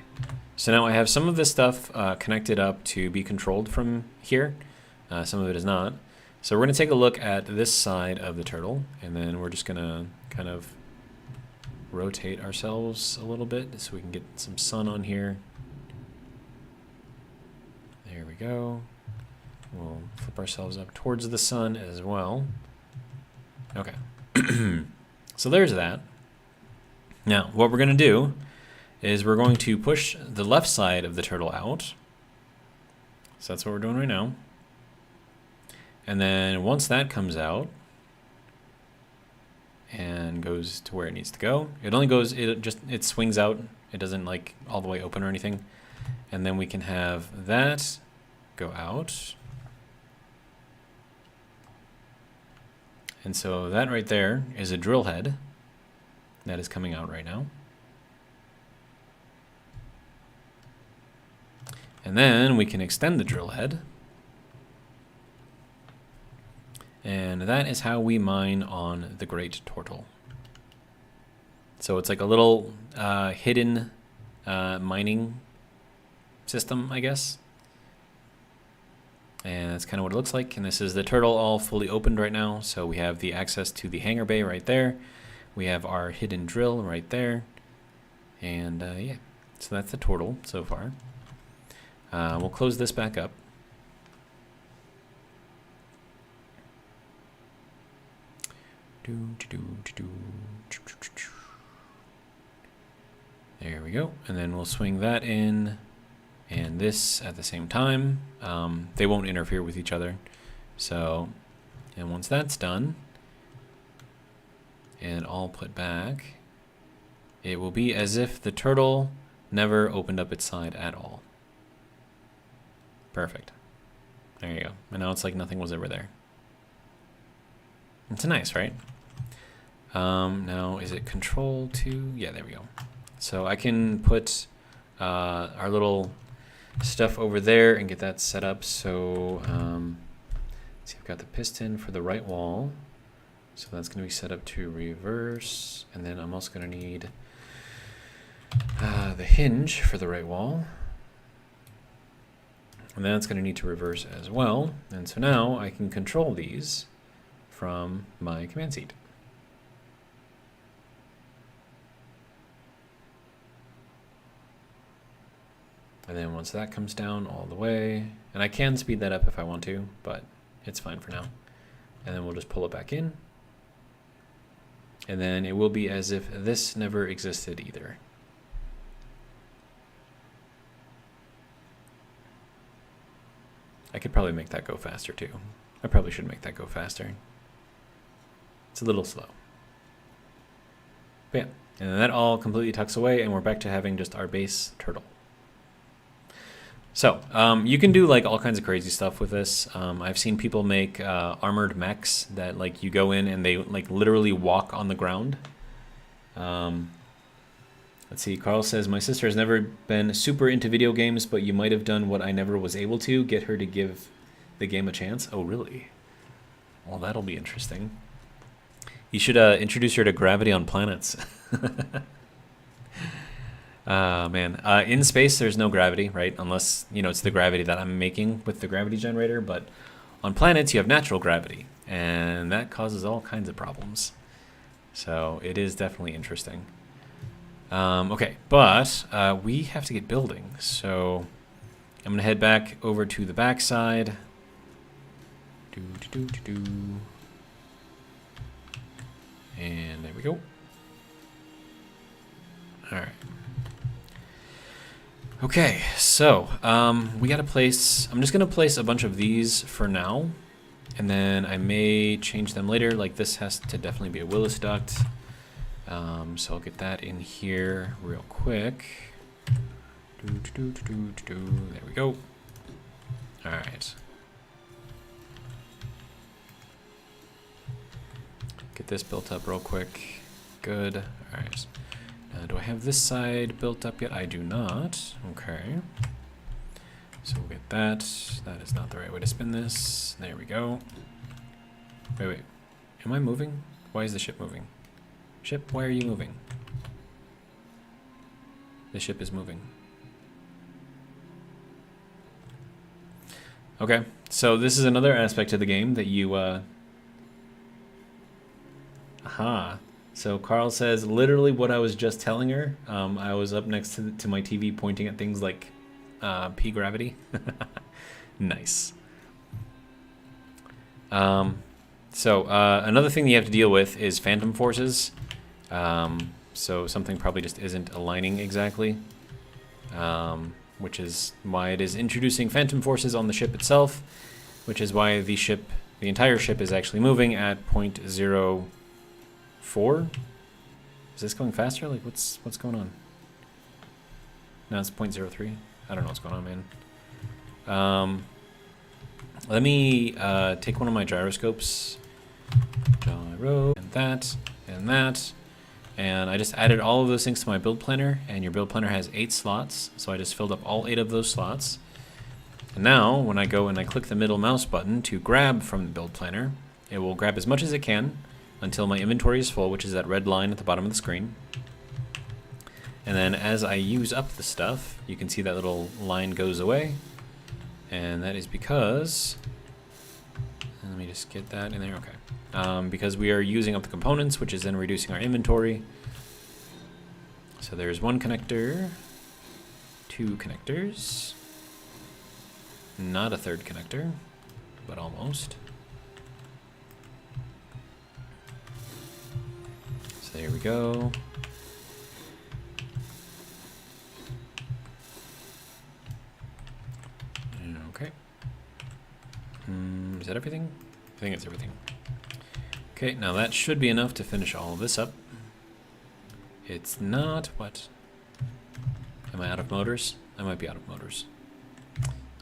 so now I have some of this stuff connected up to be controlled from here. Some of it is not. So we're going to take a look at this side of the turtle, and then we're just going to kind of rotate ourselves a little bit so we can get some sun on here. There we go. We'll flip ourselves up towards the sun as well. Okay, so there's that. Now, what we're going to do is we're going to push the left side of the turtle out. So that's what we're doing right now. And then once that comes out and goes to where it needs to go, it only goes, it swings out. It doesn't like all the way open or anything. And then we can have that go out. And so that right there is a drill head that is coming out right now. And then we can extend the drill head. And that is how we mine on the Great Turtle. So it's like a little hidden mining system, I guess. And that's kind of what it looks like. And this is the turtle all fully opened right now. So we have the access to the hangar bay right there. We have our hidden drill right there. And yeah, so that's the turtle so far. We'll close this back up. There we go. And then we'll swing that in and this at the same time. They won't interfere with each other. So, and once that's done and all put back, it will be as if the turtle never opened up its side at all. Perfect. There you go. And now it's like nothing was ever there. It's nice, right? Now, is it control 2? Yeah, there we go. So I can put our little stuff over there and get that set up. So, let's see, I've got the piston for the right wall. So that's going to be set up to reverse. And then I'm also going to need the hinge for the right wall. And then it's going to need to reverse as well. And so now I can control these from my command seat. And then once that comes down all the way, and I can speed that up if I want to, but it's fine for now. And then we'll just pull it back in. And then it will be as if this never existed either. I could probably make that go faster too. I probably should make that go faster. It's a little slow. But yeah, and then that all completely tucks away and we're back to having just our base turtle. So you can do like all kinds of crazy stuff with this. I've seen people make armored mechs that like you go in and they like literally walk on the ground. Let's see, Carl says, my sister has never been super into video games, but you might have done what I never was able to, get her to give the game a chance. Oh, really? Well, that'll be interesting. You should introduce her to gravity on planets. Man, in space there's no gravity, right? Unless, you know, it's the gravity that I'm making with the gravity generator, but on planets you have natural gravity, and that causes all kinds of problems. So it is definitely interesting. Okay, but we have to get building, so I'm gonna head back over to the back side. And there we go. All right. Okay, so we gotta place, I'm just gonna place a bunch of these for now, and then I may change them later. Like this has to definitely be a Willis duct. So I'll get that in here real quick. There we go. All right. Get this built up real quick. Good. All right. Do I have this side built up yet? I do not. Okay. So we'll get that. That is not the right way to spin this. There we go. Wait. Am I moving? Why is the ship moving? Ship, why are you moving? The ship is moving. Okay, so this is another aspect of the game that you, aha. So Carl says, literally what I was just telling her. I was up next to my TV pointing at things like P gravity. Nice. So another thing that you have to deal with is phantom forces. So something probably just isn't aligning exactly, which is why it is introducing phantom forces on the ship itself, which is why the entire ship is actually moving at 0.04. Is this going faster? Like what's going on? No, it's 0.03. I don't know what's going on, man. Let me take one of my gyroscopes. Gyro, and that, and that. And I just added all of those things to my build planner, and your build planner has 8 slots, so I just filled up all 8 of those slots. And now, when I go and I click the middle mouse button to grab from the build planner, it will grab as much as it can until my inventory is full, which is that red line at the bottom of the screen. And then as I use up the stuff, you can see that little line goes away. And that is because, let me just get that in there, okay. Because we are using up the components, which is then reducing our inventory. So there's 1 connector, 2 connectors, not a 3rd connector, but almost. So there we go. Okay. Is that everything? I think it's everything. Okay, now that should be enough to finish all of this up. It's not. What? Am I out of motors? I might be out of motors.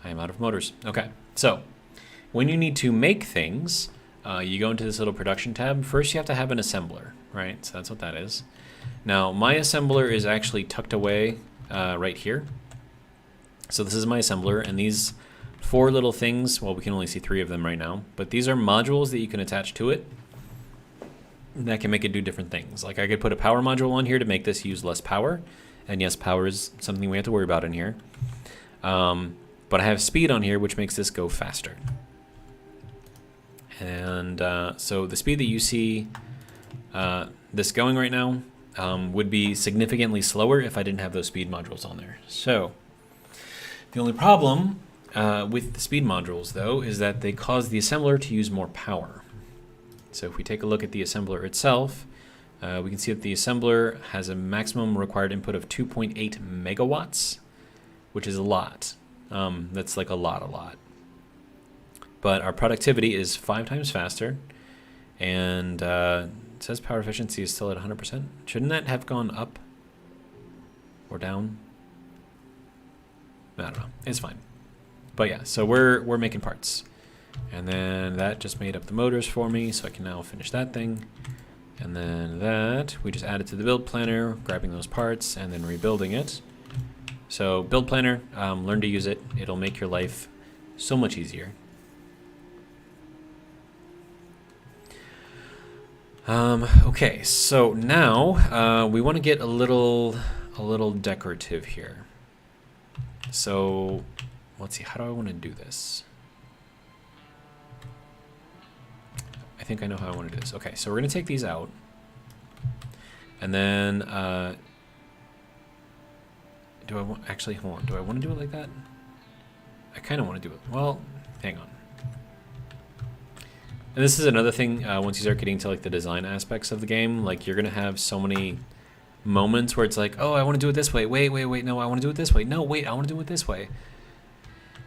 I am out of motors. Okay, so when you need to make things, you go into this little production tab. First, you have to have an assembler, right? So that's what that is. Now, my assembler is actually tucked away right here. So this is my assembler, and these 4 little things, well, we can only see 3 of them right now, but these are modules that you can attach to it that can make it do different things. Like I could put a power module on here to make this use less power, and yes, power is something we have to worry about in here. But I have speed on here, which makes this go faster. And so the speed that you see this going right now would be significantly slower if I didn't have those speed modules on there. So the only problem with the speed modules, though, is that they cause the assembler to use more power. So if we take a look at the assembler itself, we can see that the assembler has a maximum required input of 2.8 megawatts, which is a lot. That's like a lot. But our productivity is 5 times faster, and it says power efficiency is still at 100%. Shouldn't that have gone up or down? I don't know. It's fine. But yeah, so we're making parts. And then that just made up the motors for me, so I can now finish that thing. And then that, we just added to the build planner, grabbing those parts and then rebuilding it. So build planner, learn to use it. It'll make your life so much easier. Okay, so now we want to get a little decorative here. So let's see, how do I want to do this? I think I know how I want to do this. Okay, so we're going to take these out. And then, do I want, actually, hold on. Do I want to do it like that? I kind of want to do it. Well, hang on. And this is another thing, once you start getting to like the design aspects of the game, like you're going to have so many moments where it's like, oh, I want to do it this way. Wait, no, I want to do it this way. No, wait, I want to do it this way.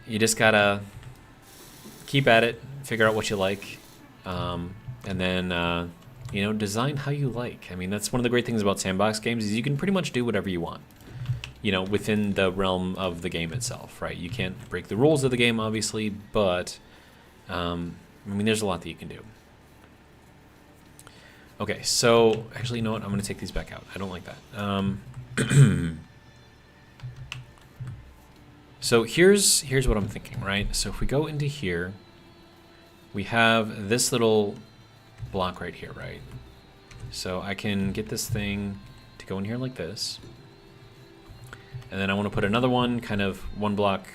You just got to keep at it, figure out what you like. And then, you know, design how you like. I mean, that's one of the great things about sandbox games is you can pretty much do whatever you want, you know, within the realm of the game itself, right? You can't break the rules of the game, obviously, but, I mean, there's a lot that you can do. Okay, so, actually, you know what? I'm going to take these back out. I don't like that. So here's what I'm thinking, right? So if we go into here, we have this little block right here, right? So I can get this thing to go in here like this. And then I want to put another one kind of one block,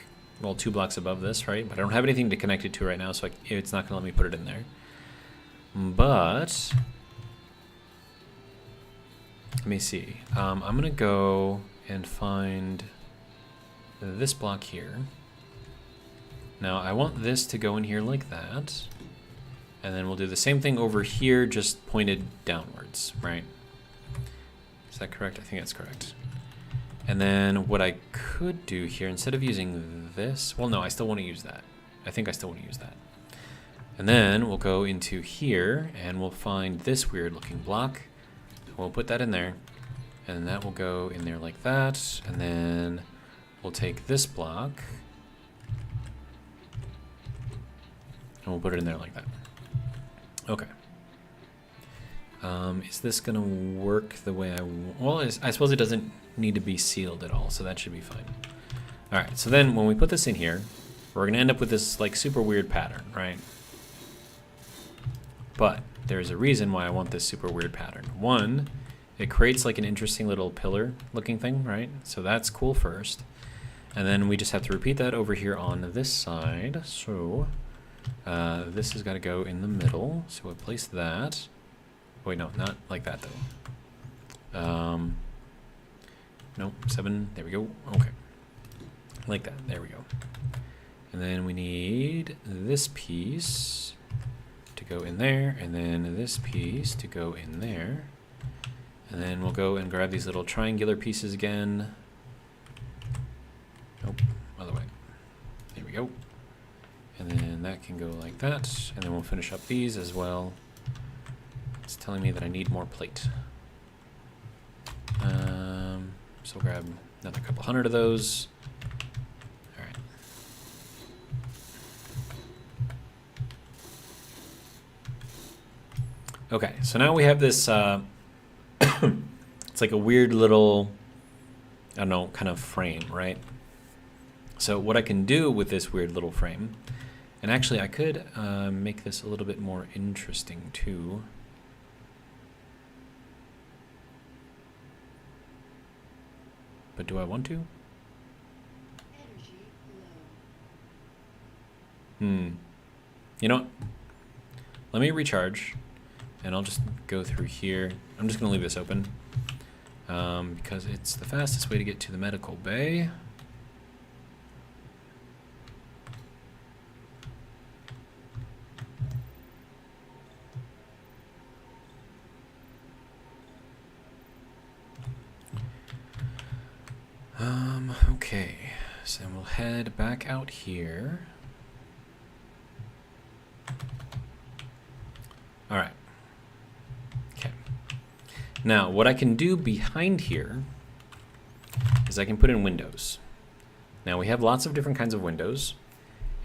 well, 2 blocks above this, right? But I don't have anything to connect it to right now, so it's not going to let me put it in there. But let me see. I'm going to go and find this block here. Now I want this to go in here like that. And then we'll do the same thing over here, just pointed downwards, right? Is that correct? I think that's correct. And then what I could do here, instead of using this, well, no, I still want to use that. I think I still want to use that. And then we'll go into here and we'll find this weird looking block. We'll put that in there, and that will go in there like that. And then we'll take this block and we'll put it in there like that. Okay. Is this gonna work the way I want? Well, I suppose it doesn't need to be sealed at all, so that should be fine. All right, so then when we put this in here, we're gonna end up with this like super weird pattern, right? But there's a reason why I want this super weird pattern. One, it creates like an interesting little pillar looking thing, right? So that's cool first. And then we just have to repeat that over here on this side. So this has got to go in the middle, so we'll place that. Wait, no, not like that though. No, 7, there we go. Okay, like that, there we go. And then we need this piece to go in there, and then this piece to go in there. And then we'll go and grab these little triangular pieces again. Nope, other way. There we go. And then that can go like that, and then we'll finish up these as well. It's telling me that I need more plate. So we'll grab another couple hundred of those. All right. Okay, so now we have this, it's like a weird little, I don't know, kind of frame, right? So what I can do with this weird little frame, and actually I could make this a little bit more interesting too. But do I want to? You know what? Let me recharge, and I'll just go through here. I'm just going to leave this open because it's the fastest way to get to the medical bay. Okay, so we'll head back out here. All right. Okay. Now, what I can do behind here is I can put in windows. Now, we have lots of different kinds of windows,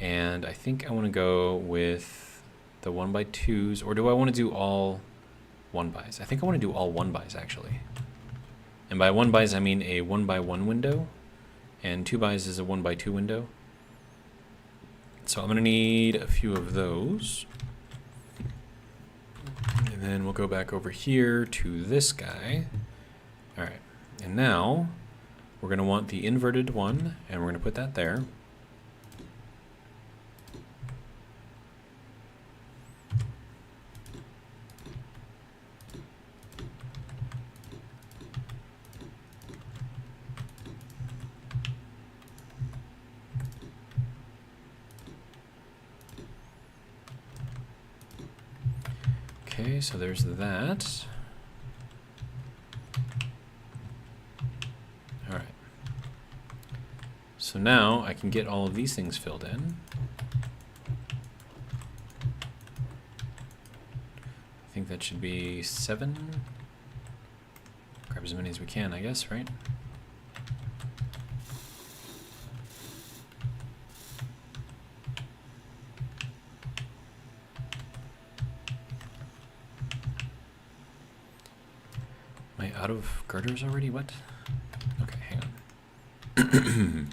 and I think I want to go with the 1x2s, or do I want to do all 1x's? I think I want to do all 1x's, actually. And by 1x's, I mean a 1x1 window, and 2x's is a 1x2 window. So I'm going to need a few of those. And then we'll go back over here to this guy. All right, and now we're going to want the inverted one, and we're going to put that there. Okay, so there's that. All right. So now I can get all of these things filled in. I think that should be 7. Grab as many as we can, I guess, right? Out of girders already? What? Okay, hang on.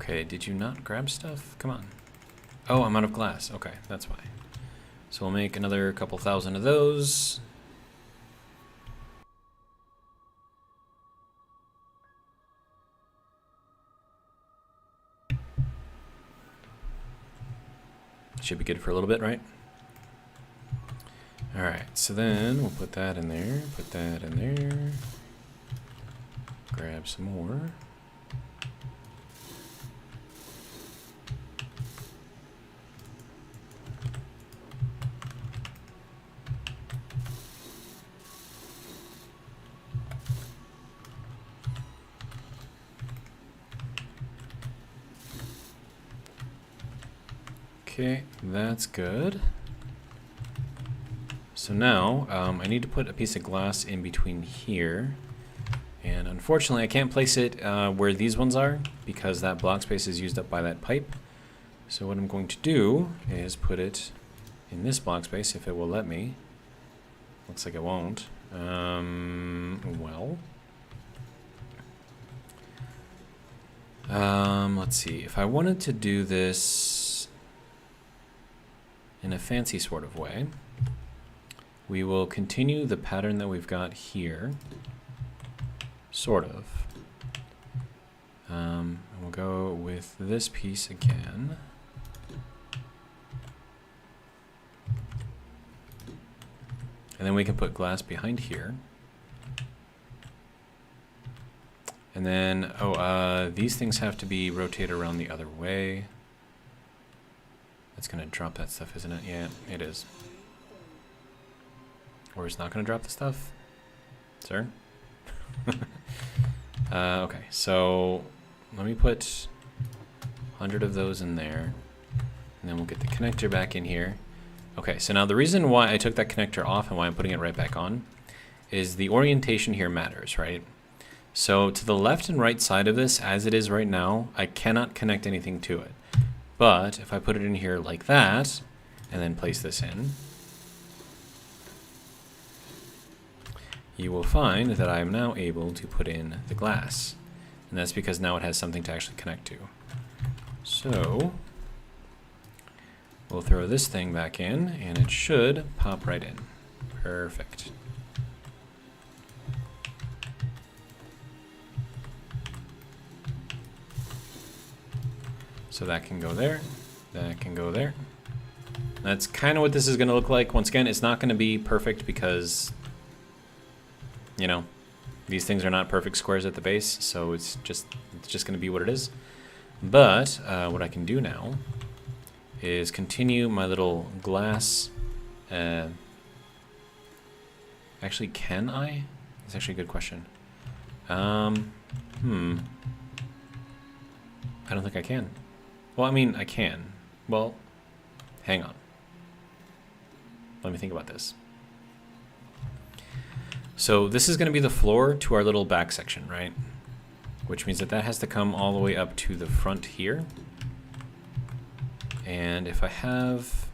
Okay, did you not grab stuff? Come on. Oh, I'm out of glass. Okay, that's why. So we'll make another couple thousand of those. Should be good for a little bit, right? All right, so then we'll put that in there, put that in there. Grab some more. Okay, that's good. So now I need to put a piece of glass in between here, and unfortunately I can't place it where these ones are because that block space is used up by that pipe. So what I'm going to do is put it in this block space if it will let me. Looks like it won't. Let's see. If I wanted to do this in a fancy sort of way, we will continue the pattern that we've got here, sort of. And we'll go with this piece again. And then we can put glass behind here. And then, these things have to be rotated around the other way. That's gonna drop that stuff, isn't it? Yeah, it is. Or it's not gonna drop the stuff? Sir? Okay, so let me put 100 of those in there. And then we'll get the connector back in here. Okay, so now the reason why I took that connector off and why I'm putting it right back on is the orientation here matters, right? So to the left and right side of this, as it is right now, I cannot connect anything to it. But if I put it in here like that, and then place this in, you will find that I am now able to put in the glass. And that's because now it has something to actually connect to. So we'll throw this thing back in, and it should pop right in. Perfect. So that can go there, that can go there. That's kind of what this is going to look like. Once again, it's not going to be perfect because, you know, these things are not perfect squares at the base, so it's just going to be what it is. But what I can do now is continue my little glass. Actually, can I? That's actually a good question. I don't think I can. Well, I mean, I can. Well, hang on. Let me think about this. So this is going to be the floor to our little back section, right? Which means that that has to come all the way up to the front here. And if I have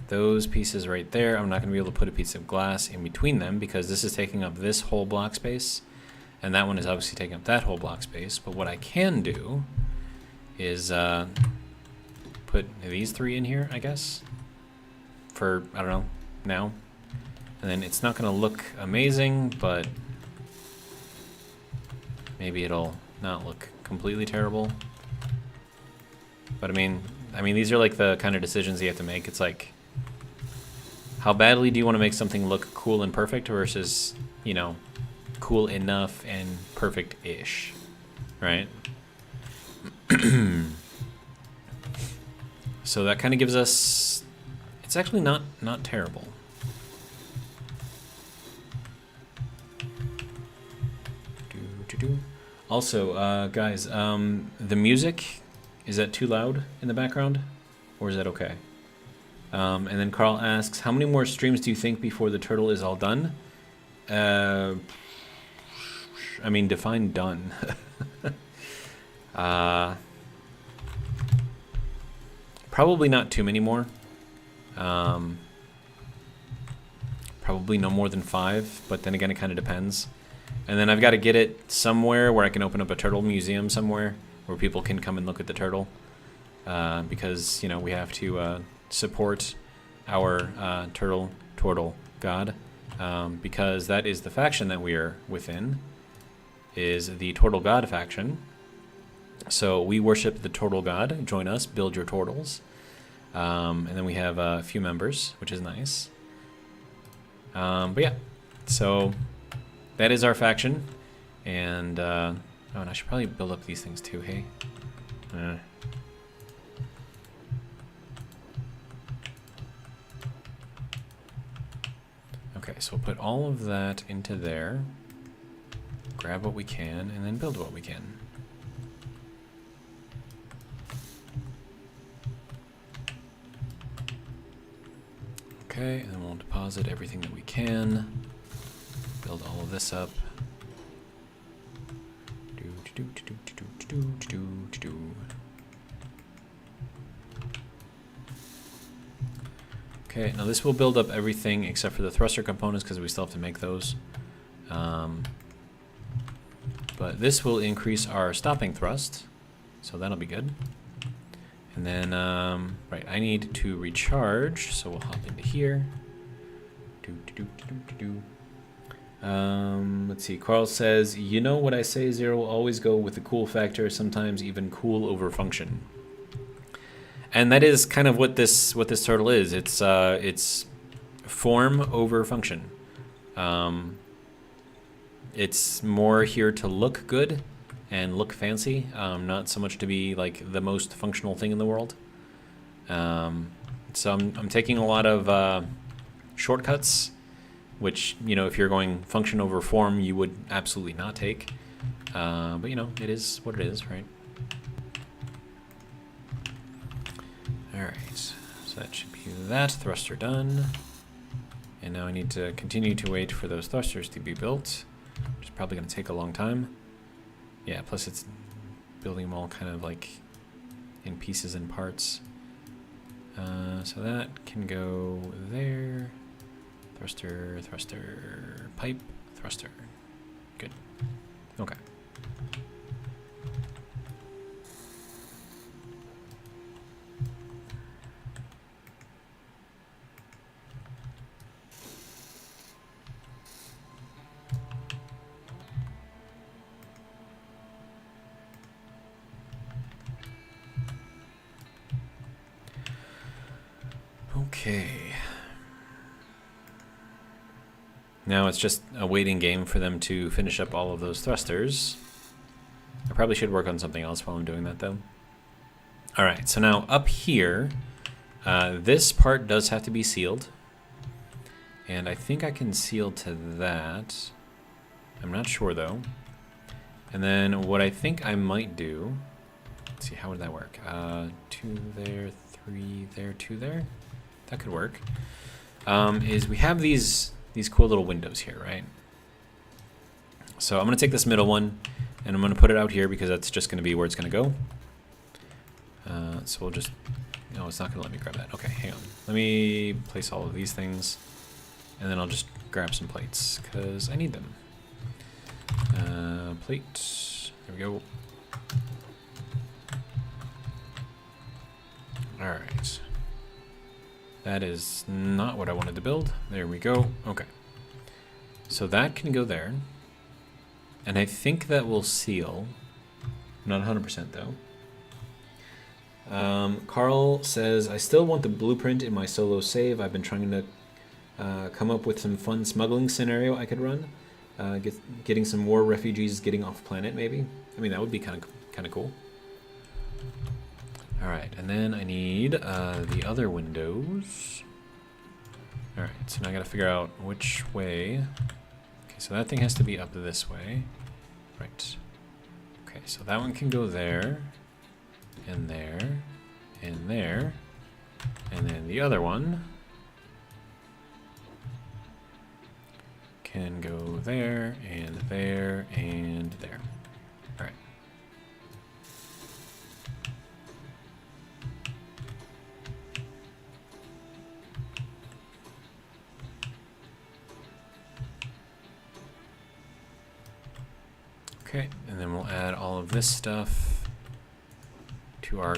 those pieces right there, I'm not going to be able to put a piece of glass in between them because this is taking up this whole block space. And that one is obviously taking up that whole block space. But what I can do is put these three in here, I guess, for, I don't know, now. And then it's not going to look amazing, but maybe it'll not look completely terrible. But I mean, these are like the kind of decisions you have to make. It's like, how badly do you want to make something look cool and perfect versus, you know, cool enough and perfect-ish, right? So that kind of gives us, it's actually not terrible. Also, guys, the music, is that too loud in the background, or is that okay? And then Carl asks, how many more streams do you think before the turtle is all done? I mean, define done. Probably not too many more. Probably no more than 5, but then again, it kind of depends. And then I've got to get it somewhere where I can open up a turtle museum somewhere where people can come and look at the turtle. Because, you know, we have to support our turtle god. Because that is the faction that we are within, is the Turtle God faction. So we worship the Turtle God. Join us, build your turtles. And then we have a few members, which is nice. But yeah, so that is our faction. And, oh, and I should probably build up these things too, hey? Okay, so we'll put all of that into there. Grab what we can, and then build what we can. Okay, and then we'll deposit everything that we can. Build all of this up. Okay, now this will build up everything except for the thruster components because we still have to make those. But this will increase our stopping thrust, so that'll be good. And then, right, I need to recharge, so we'll hop into here. Let's see, Carl says, you know what I say, Zero will always go with the cool factor, sometimes even cool over function. And that is kind of what this turtle is. It's form over function. It's more here to look good and look fancy, not so much to be like the most functional thing in the world. So I'm taking a lot of shortcuts, which, you know, if you're going function over form, you would absolutely not take. But you know, it is what it is, right? All right, so that should be that thruster done. And now I need to continue to wait for those thrusters to be built, which is probably going to take a long time. Yeah, plus it's building them all kind of like in pieces and parts. So that can go there. Thruster, thruster, pipe, thruster. Good. Okay. Okay. Now it's just a waiting game for them to finish up all of those thrusters. I probably should work on something else while I'm doing that, though. All right, so now up here, this part does have to be sealed. And I think I can seal to that. I'm not sure, though. And then what I think I might do, let's see, how would that work? 2 there, 3 there, 2 there. That could work. Is we have these cool little windows here, right? So I'm going to take this middle one, and I'm going to put it out here because that's just going to be where it's going to go. So we'll just... No, it's not going to let me grab that. Okay, hang on. Let me place all of these things, and then I'll just grab some plates because I need them. Plate. There we go. All right. That is not what I wanted to build. There we go. Okay. So that can go there. And I think that will seal. Not 100% though. Carl says, I still want the blueprint in my solo save. I've been trying to come up with some fun smuggling scenario I could run. Getting some war refugees getting off planet, maybe. I mean, that would be kind of cool. All right, and then I need the other windows. All right, so now I gotta figure out which way. Okay, so that thing has to be up this way. Right. Okay, so that one can go there, and there, and there, and then the other one can go there, and there, and there. All right. Okay, and then we'll add all of this stuff to our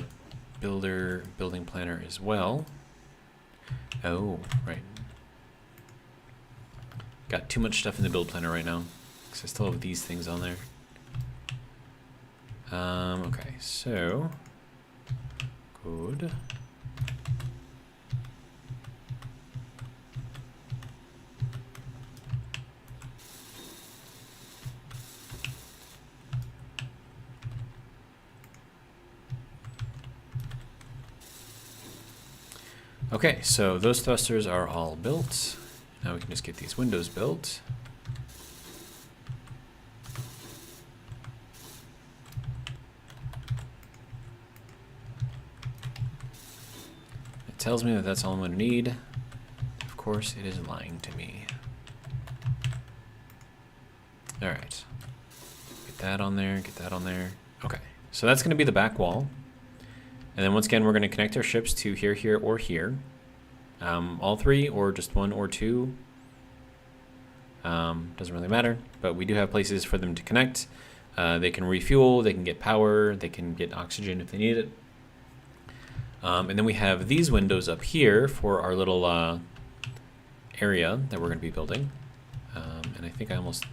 building planner as well. Oh, right. Got too much stuff in the build planner right now because I still have these things on there. Okay, so good. Okay, so those thrusters are all built. Now we can just get these windows built. It tells me that that's all I'm going to need. Of course, it is lying to me. All right. Get that on there, get that on there. Okay, so that's going to be the back wall. And then once again, we're going to connect our ships to here, here, or here. All three, or just one or two. Doesn't really matter, but we do have places for them to connect. They can refuel, they can get power, they can get oxygen if they need it. And then we have these windows up here for our little area that we're going to be building. And I think I almost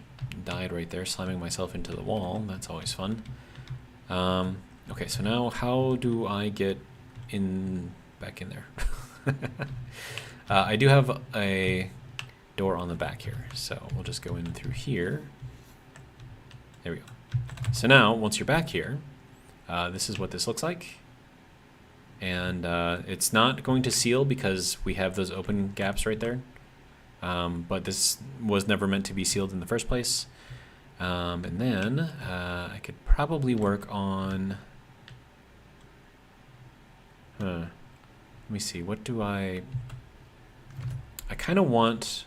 died right there, slamming myself into the wall. That's always fun. Okay, so now how do I get back in there? I do have a door on the back here, so we'll just go in through here. There we go. So now, once you're back here, this is what this looks like. And it's not going to seal because we have those open gaps right there. But this was never meant to be sealed in the first place. And then I could probably work on... Let me see, what do I kind of want...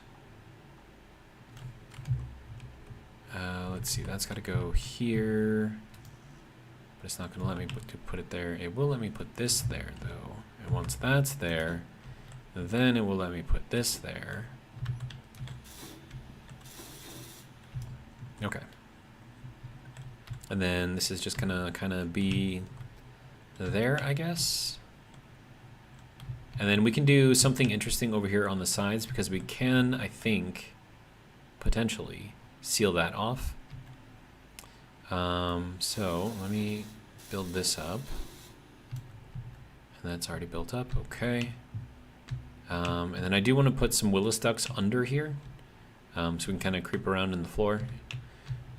Let's see, that's got to go here. But it's not going to let me put it there. It will let me put this there, though. And once that's there, then it will let me put this there. Okay. And then this is just going to kind of be there, I guess. And then we can do something interesting over here on the sides because we can, I think, potentially seal that off. So let me build this up. And that's already built up, okay. And then I do want to put some Willis ducts under here, so we can kind of creep around in the floor.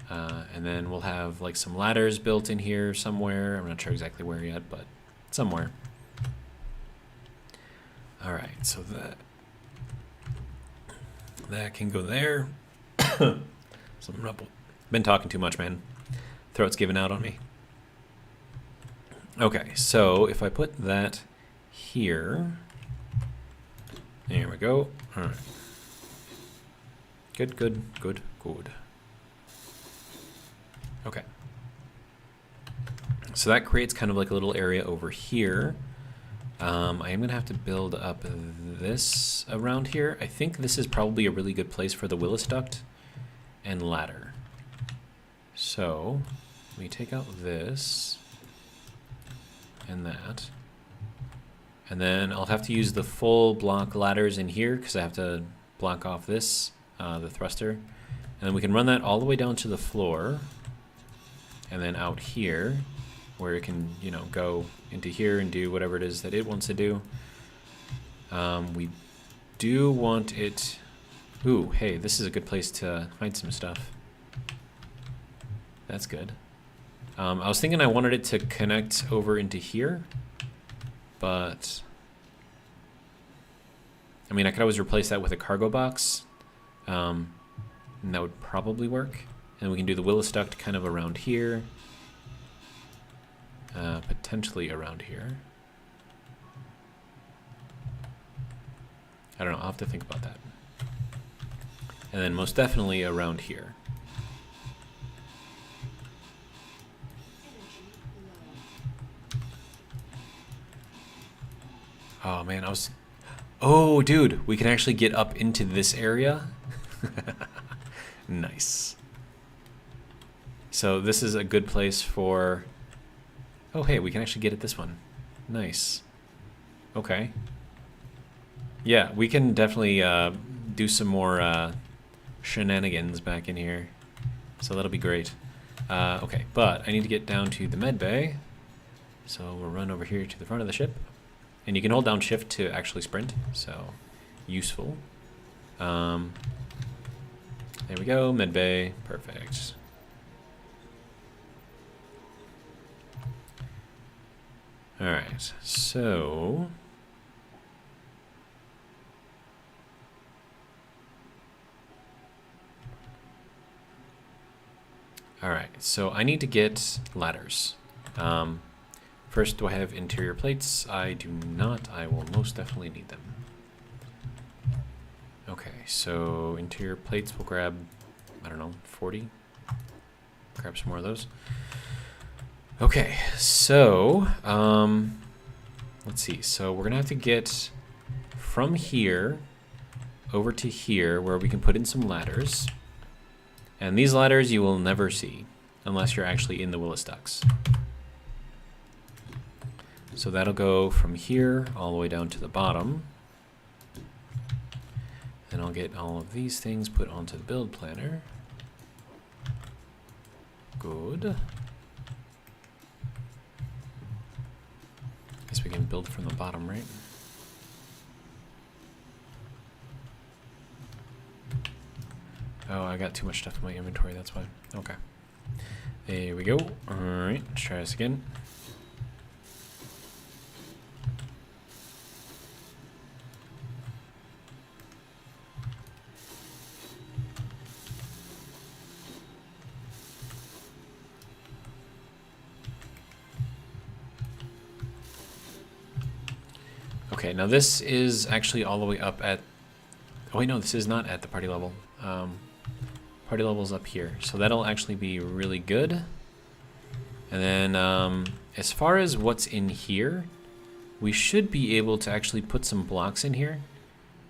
And then we'll have like some ladders built in here somewhere. I'm not sure exactly where yet, but somewhere. All right, so that can go there. Been talking too much, man. Throat's giving out on me. Okay, so if I put that here, there we go. All right. Good, good, good, good. Okay. So that creates kind of like a little area over here. I am going to have to build up this around here. I think this is probably a really good place for the Willis duct and ladder. So let me take out this and that. And then I'll have to use the full block ladders in here because I have to block off this, the thruster. And then we can run that all the way down to the floor. And then out here, where it can, you know, go into here and do whatever it is that it wants to do. We do want it... Ooh, hey, this is a good place to find some stuff. That's good. I was thinking I wanted it to connect over into here, but... I mean, I could always replace that with a cargo box, and that would probably work. And we can do the Willis duct kind of around here. Potentially around here. I don't know, I'll have to think about that. And then most definitely around here. Oh man, oh dude, we can actually get up into this area. Nice. So this is a good place for... Oh, hey, we can actually get at this one. Nice. Okay. Yeah, we can definitely do some more shenanigans back in here. So that'll be great. Okay, but I need to get down to the med bay. So we'll run over here to the front of the ship. And you can hold down shift to actually sprint, so useful. There we go, med bay, perfect. All right, so I need to get ladders. First, do I have interior plates? I do not. I will most definitely need them. Okay, so interior plates, we'll grab, I don't know, 40. Grab some more of those. Okay, so let's see. So we're gonna have to get from here over to here where we can put in some ladders. And these ladders you will never see unless you're actually in the Willis ducts. So that'll go from here all the way down to the bottom. Then I'll get all of these things put onto the build planner. Good. Guess we can build from the bottom, right? Oh, I got too much stuff in my inventory, that's why. Okay. There we go. Alright, let's try this again. Okay, now this is actually all the way up at... Oh wait, no, this is not at the party level. Party level's up here. So that'll actually be really good. And then as far as what's in here, we should be able to actually put some blocks in here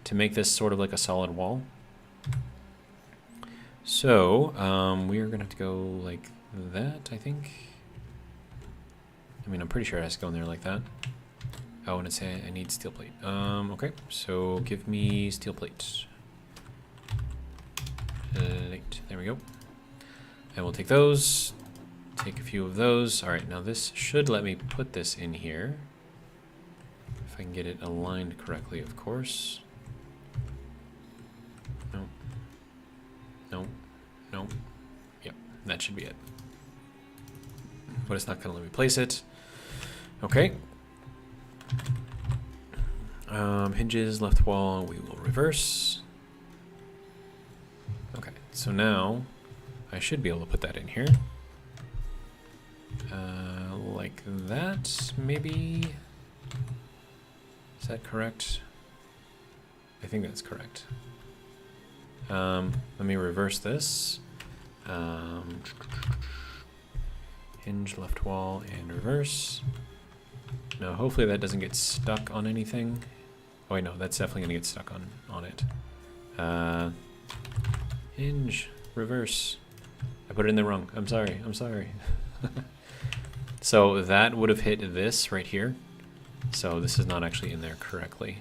to make this sort of like a solid wall. So we are going to have to go like that, I think. I mean, I'm pretty sure it has to go in there like that. Oh, and it's I need steel plate. Okay, so give me steel plate. Plate. There we go. And we'll take those. Take a few of those. All right, now this should let me put this in here. If I can get it aligned correctly, of course. No. No. No. Yep, that should be it. But it's not going to let me place it. Okay. Hinges, left wall, we will reverse. Okay, so now I should be able to put that in here. Like that, maybe? Is that correct? I think that's correct. Let me reverse this. Hinge, left wall, and reverse. Now, hopefully that doesn't get stuck on anything. Oh, wait, no, that's definitely going to get stuck on it. Hinge, reverse. I put it in there wrong. I'm sorry. I'm sorry. So that would have hit this right here. So this is not actually in there correctly.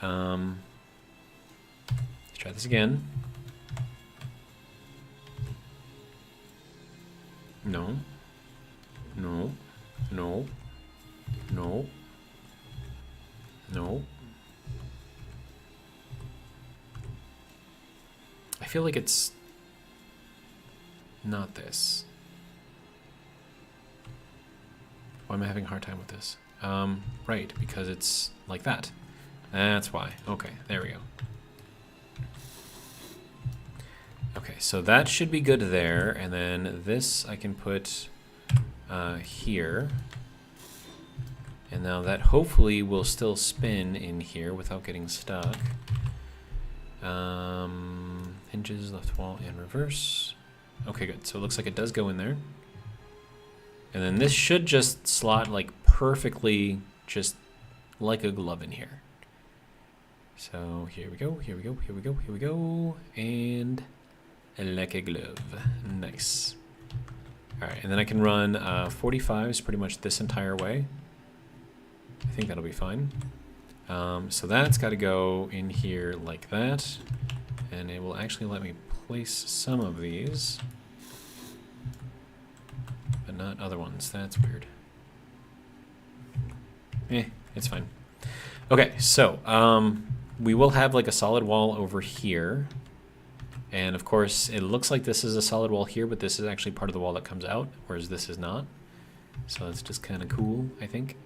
Let's try this again. No. No. No. No. No. I feel like it's not this. Why am I having a hard time with this? Right, because it's like that. That's why. Okay, there we go. Okay, so that should be good there, and then this I can put here. And now that hopefully will still spin in here without getting stuck. Hinges, left wall, and reverse. Okay, good. So it looks like it does go in there. And then this should just slot like perfectly, just like a glove in here. So here we go, here we go, here we go, here we go. And like a glove. Nice. All right, and then I can run 45s pretty much this entire way. I think that'll be fine. So that's got to go in here like that. And it will actually let me place some of these. But not other ones. That's weird. It's fine. Okay, so we will have like a solid wall over here. And of course, it looks like this is a solid wall here, but this is actually part of the wall that comes out, whereas this is not. So that's just kind of cool, I think.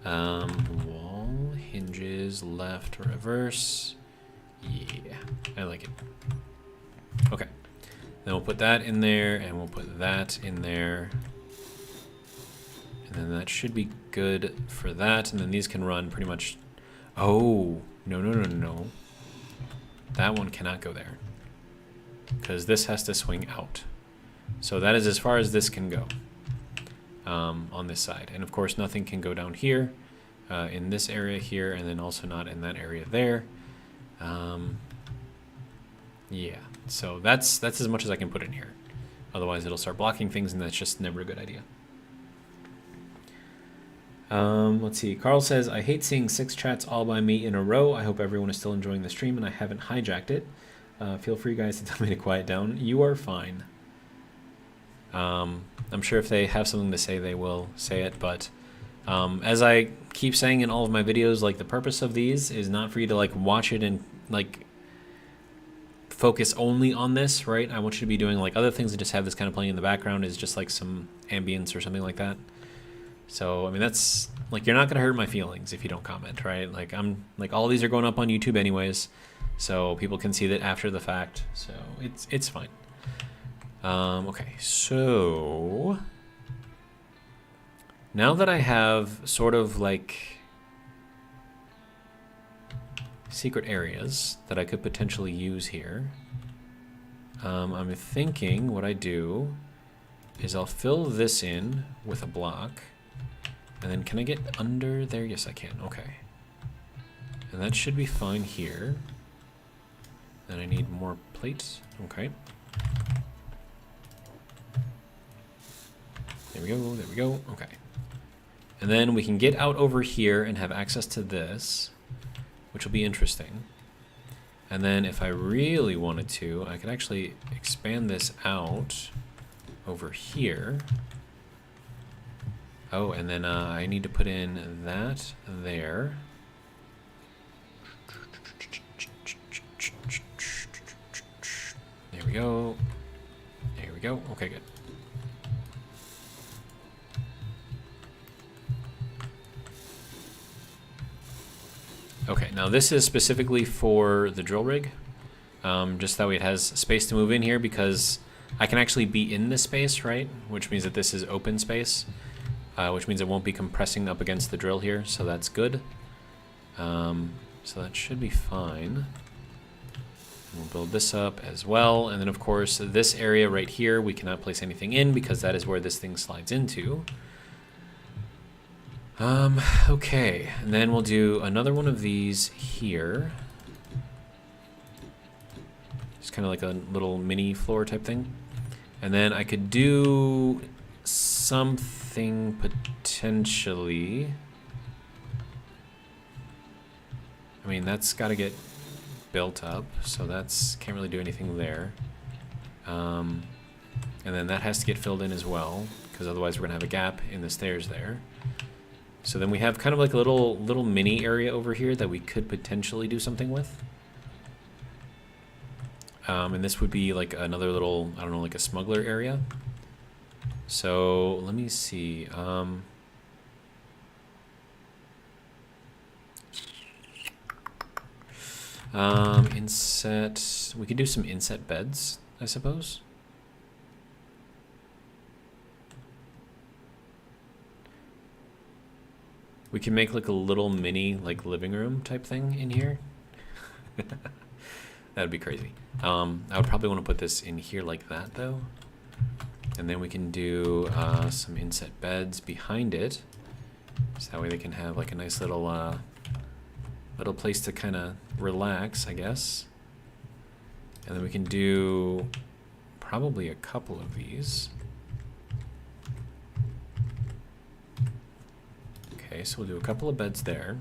Wall, hinges, left, reverse. Yeah, I like it. Okay, then we'll put that in there, and we'll put that in there. And then that should be good for that, and then these can run pretty much... Oh, no, no, no, no. That one cannot go there, because this has to swing out. So that is as far as this can go on this side. And of course, nothing can go down here in this area here, and then also not in that area there. Yeah, so that's as much as I can put in here. Otherwise, it'll start blocking things, and that's just never a good idea. Let's see. Carl says, I hate seeing 6 chats all by me in a row. I hope everyone is still enjoying the stream and I haven't hijacked it. Feel free, guys, to tell me to quiet down. You are fine. I'm sure if they have something to say, they will say it. But as I keep saying in all of my videos, like, the purpose of these is not for you to like watch it and like focus only on this, right? I want you to be doing like other things and just have this kind of playing in the background is just like some ambience or something like that. So, I mean, that's, like, you're not going to hurt my feelings if you don't comment, right? Like, I'm, like, all these are going up on YouTube anyways, so people can see that after the fact, so it's fine. Okay, so now that I have sort of, like, secret areas that I could potentially use here, I'm thinking what I do is I'll fill this in with a block. And then can I get under there? Yes, I can. Okay. And that should be fine here. Then I need more plates. Okay. There we go. There we go. Okay. And then we can get out over here and have access to this, which will be interesting. And then if I really wanted to, I could actually expand this out over here. Oh, and then I need to put in that there. There we go. There we go. Okay, good. Okay, now this is specifically for the drill rig. Just that way it has space to move in here because I can actually be in this space, right? Which means that this is open space. Which means it won't be compressing up against the drill here, so that's good. So that should be fine. We'll build this up as well, and then of course this area right here we cannot place anything in because that is where this thing slides into. Okay, and then we'll do another one of these here. Just kind of like a little mini floor type thing. And then I could do something potentially. I mean, that's got to get built up, so that's can't really do anything there. And then that has to get filled in as well, because otherwise we're gonna have a gap in the stairs there. So then we have kind of like a little mini area over here that we could potentially do something with. And this would be like another little, I don't know, like a smuggler area. So let me see. Inset, we could do some inset beds, I suppose. We can make like a little mini like living room type thing in here. That'd be crazy. I would probably want to put this in here like that though. And then we can do some inset beds behind it. So that way they can have like a nice little little place to kind of relax, I guess. And then we can do probably a couple of these. Okay, so we'll do a couple of beds there.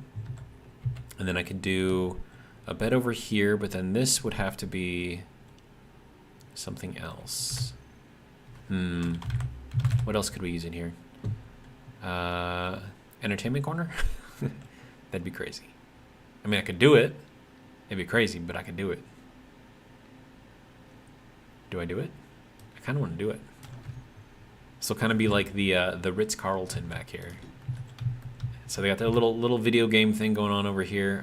And then I could do a bed over here, but then this would have to be something else. What else could we use in here? Entertainment corner? That'd be crazy. I mean, I could do it. It'd be crazy, but I could do it. Do I do it? I kind of want to do it. This will kind of be like the Ritz-Carlton back here. So they got their little video game thing going on over here.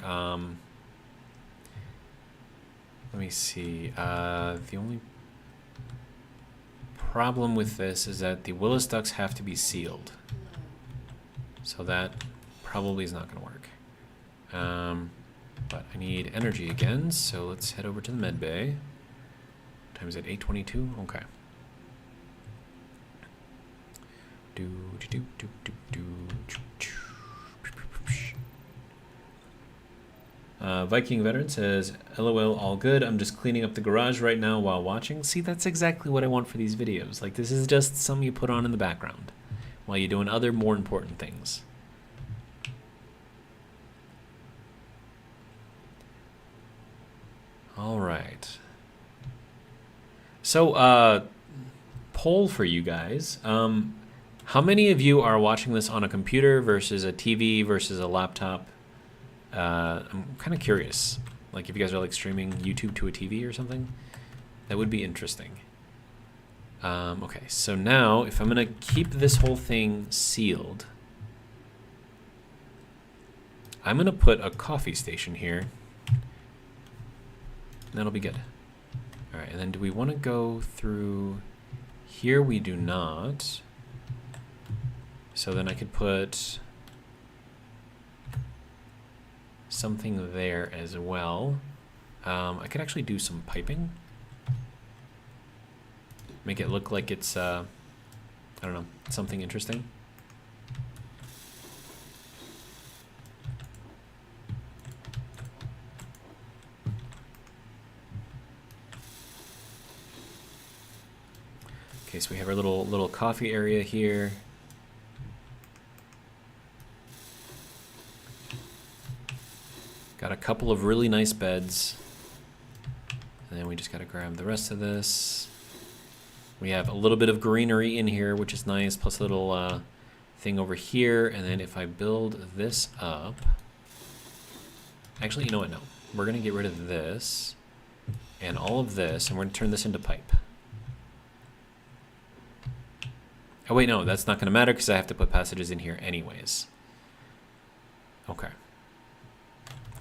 Let me see. The only problem with this is that the Willis ducts have to be sealed. So that probably is not going to work. But I need energy again, so let's head over to the med bay. What time is it? 8:22? Okay. Viking Veteran says, LOL, all good. I'm just cleaning up the garage right now while watching. See, that's exactly what I want for these videos. Like, this is just something you put on in the background while you're doing other more important things. All right. So, poll for you guys. How many of you are watching this on a computer versus a TV versus a laptop? I'm kind of curious. Like if you guys are like streaming YouTube to a TV or something, that would be interesting. Okay, so now if I'm gonna keep this whole thing sealed, I'm gonna put a coffee station here. That'll be good. All right, and then do we want to go through here? We do not. So then I could put something there as well. I could actually do some piping. Make it look like it's, I don't know, something interesting. Okay, so we have our little coffee area here. Got a couple of really nice beds. And then we just gotta grab the rest of this. We have a little bit of greenery in here, which is nice, plus a little thing over here. And then if I build this up, actually, you know what, no. We're gonna get rid of this and all of this, and we're gonna turn this into pipe. Oh wait, no, that's not gonna matter because I have to put passages in here anyways. Okay.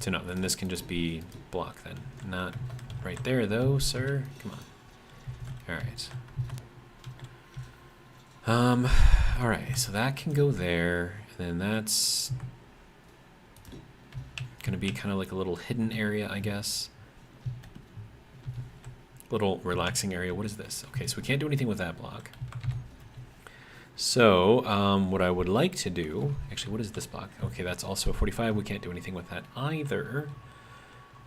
So no, then this can just be block then. Not right there though, sir. Come on. Alright. Alright, so that can go there, and then that's gonna be kind of like a little hidden area, I guess. Little relaxing area. What is this? Okay, so we can't do anything with that block. So, what I would like to do, actually, what is this block? Okay, that's also a 45. We can't do anything with that either.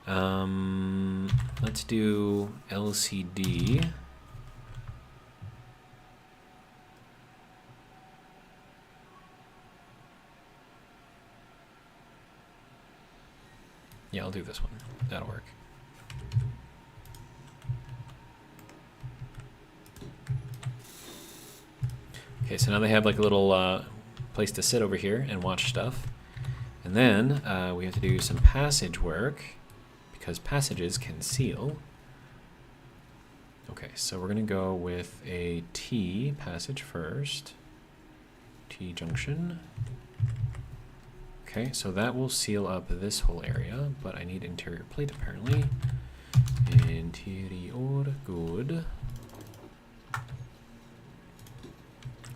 Let's do LCD. Yeah, I'll do this one. That'll work. Okay, so now they have like a little place to sit over here and watch stuff. And then we have to do some passage work because passages can seal. Okay, so we're gonna go with a T passage first. T junction. Okay, so that will seal up this whole area, but I need interior plate apparently. Interior, good.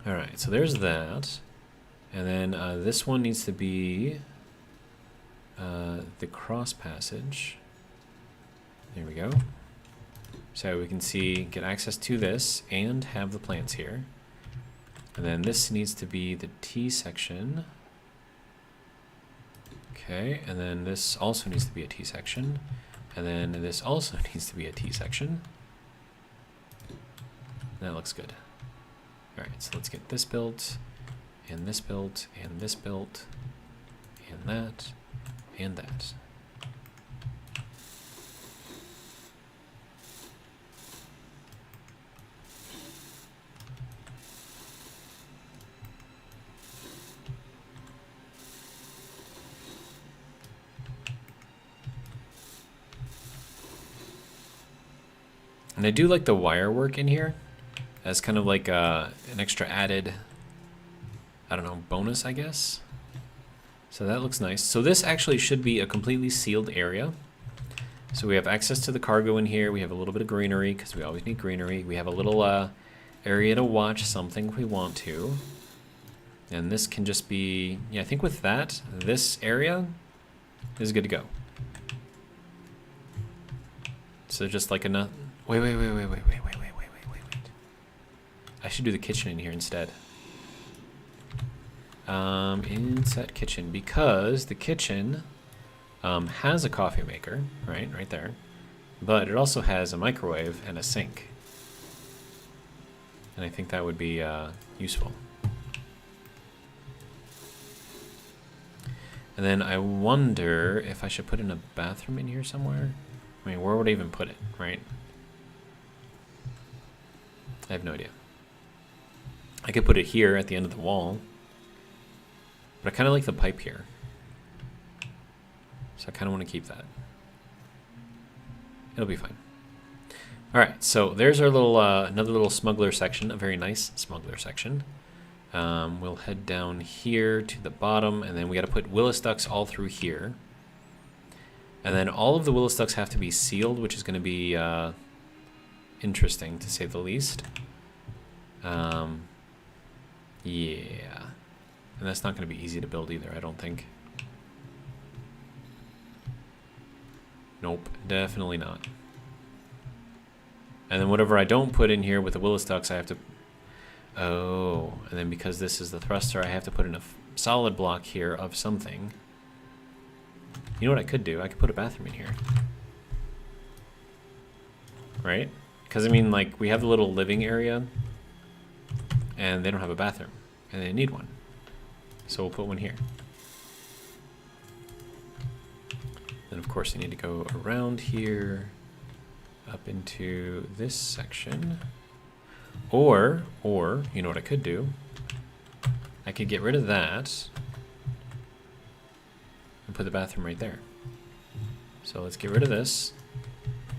Alright, so there's that. And then this one needs to be the cross passage. There we go. So we can see, get access to this and have the plants here. And then this needs to be the T section. Okay, and then this also needs to be a T section. And then this also needs to be a T section. That looks good. Alright, so let's get this built, and this built, and this built, and that, and that. And I do like the wire work in here as kind of like an extra added, I don't know, bonus, I guess. So that looks nice. So this actually should be a completely sealed area. So we have access to the cargo in here. We have a little bit of greenery because we always need greenery. We have a little area to watch something if we want to. And this can just be, yeah, I think with that, this area is good to go. So just like enough. Wait. I should do the kitchen in here instead. Inset kitchen, because the kitchen has a coffee maker, right there, but it also has a microwave and a sink. And I think that would be useful. And then I wonder if I should put in a bathroom in here somewhere. I mean, where would I even put it, right? I have no idea. I could put it here at the end of the wall, but I kind of like the pipe here. So I kind of want to keep that. It'll be fine. All right, so there's our little another little smuggler section, a very nice smuggler section. We'll head down here to the bottom, and then we got to put Willis ducts all through here. And then all of the Willis ducts have to be sealed, which is going to be interesting to say the least. Yeah. And that's not going to be easy to build either, I don't think. Nope, definitely not. And then whatever I don't put in here with the Willis ducts, I have to... Oh, and then because this is the thruster, I have to put in a solid block here of something. You know what I could do? I could put a bathroom in here. Right? Because, I mean, like, we have the little living area, and they don't have a bathroom, and they need one. So we'll put one here. Then, of course, you need to go around here, up into this section. Or, you know what I could do? I could get rid of that and put the bathroom right there. So let's get rid of this.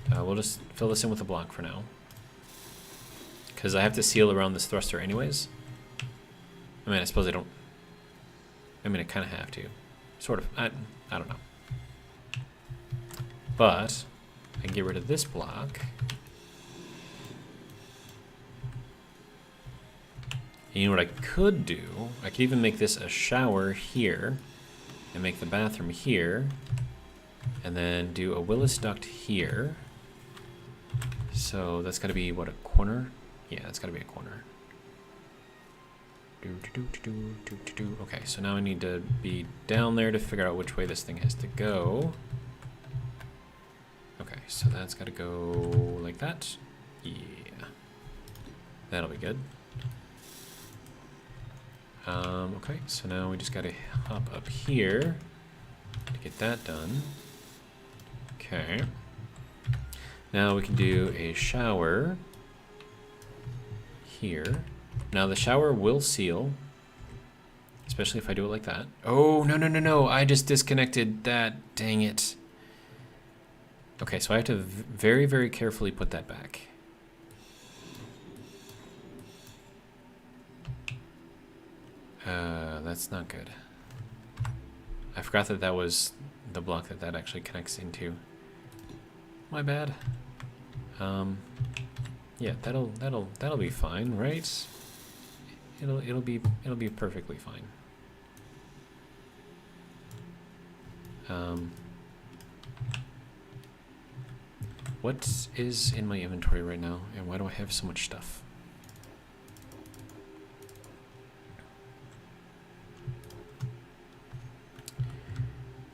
We'll just fill this in with a block for now, because I have to seal around this thruster anyways. I mean, I suppose I don't. I mean, I kind of have to. Sort of. I don't know. But I can get rid of this block. And you know what I could do? I could even make this a shower here and make the bathroom here, and then do a Willis duct here. So that's got to be, what, a corner? Yeah, that's got to be a corner. Okay, so now I need to be down there to figure out which way this thing has to go. Okay, so that's got to go like that. Yeah. That'll be good. Okay, so now we just got to hop up here to get that done. Okay. Now we can do a shower here. Now the shower will seal, especially if I do it like that. Oh, no. I just disconnected that. Dang it. Okay, so I have to very, very carefully put that back. That's not good. I forgot that that was the block that actually connects into. My bad. Yeah, that'll be fine, right? It'll be perfectly fine. What is in my inventory right now, and why do I have so much stuff?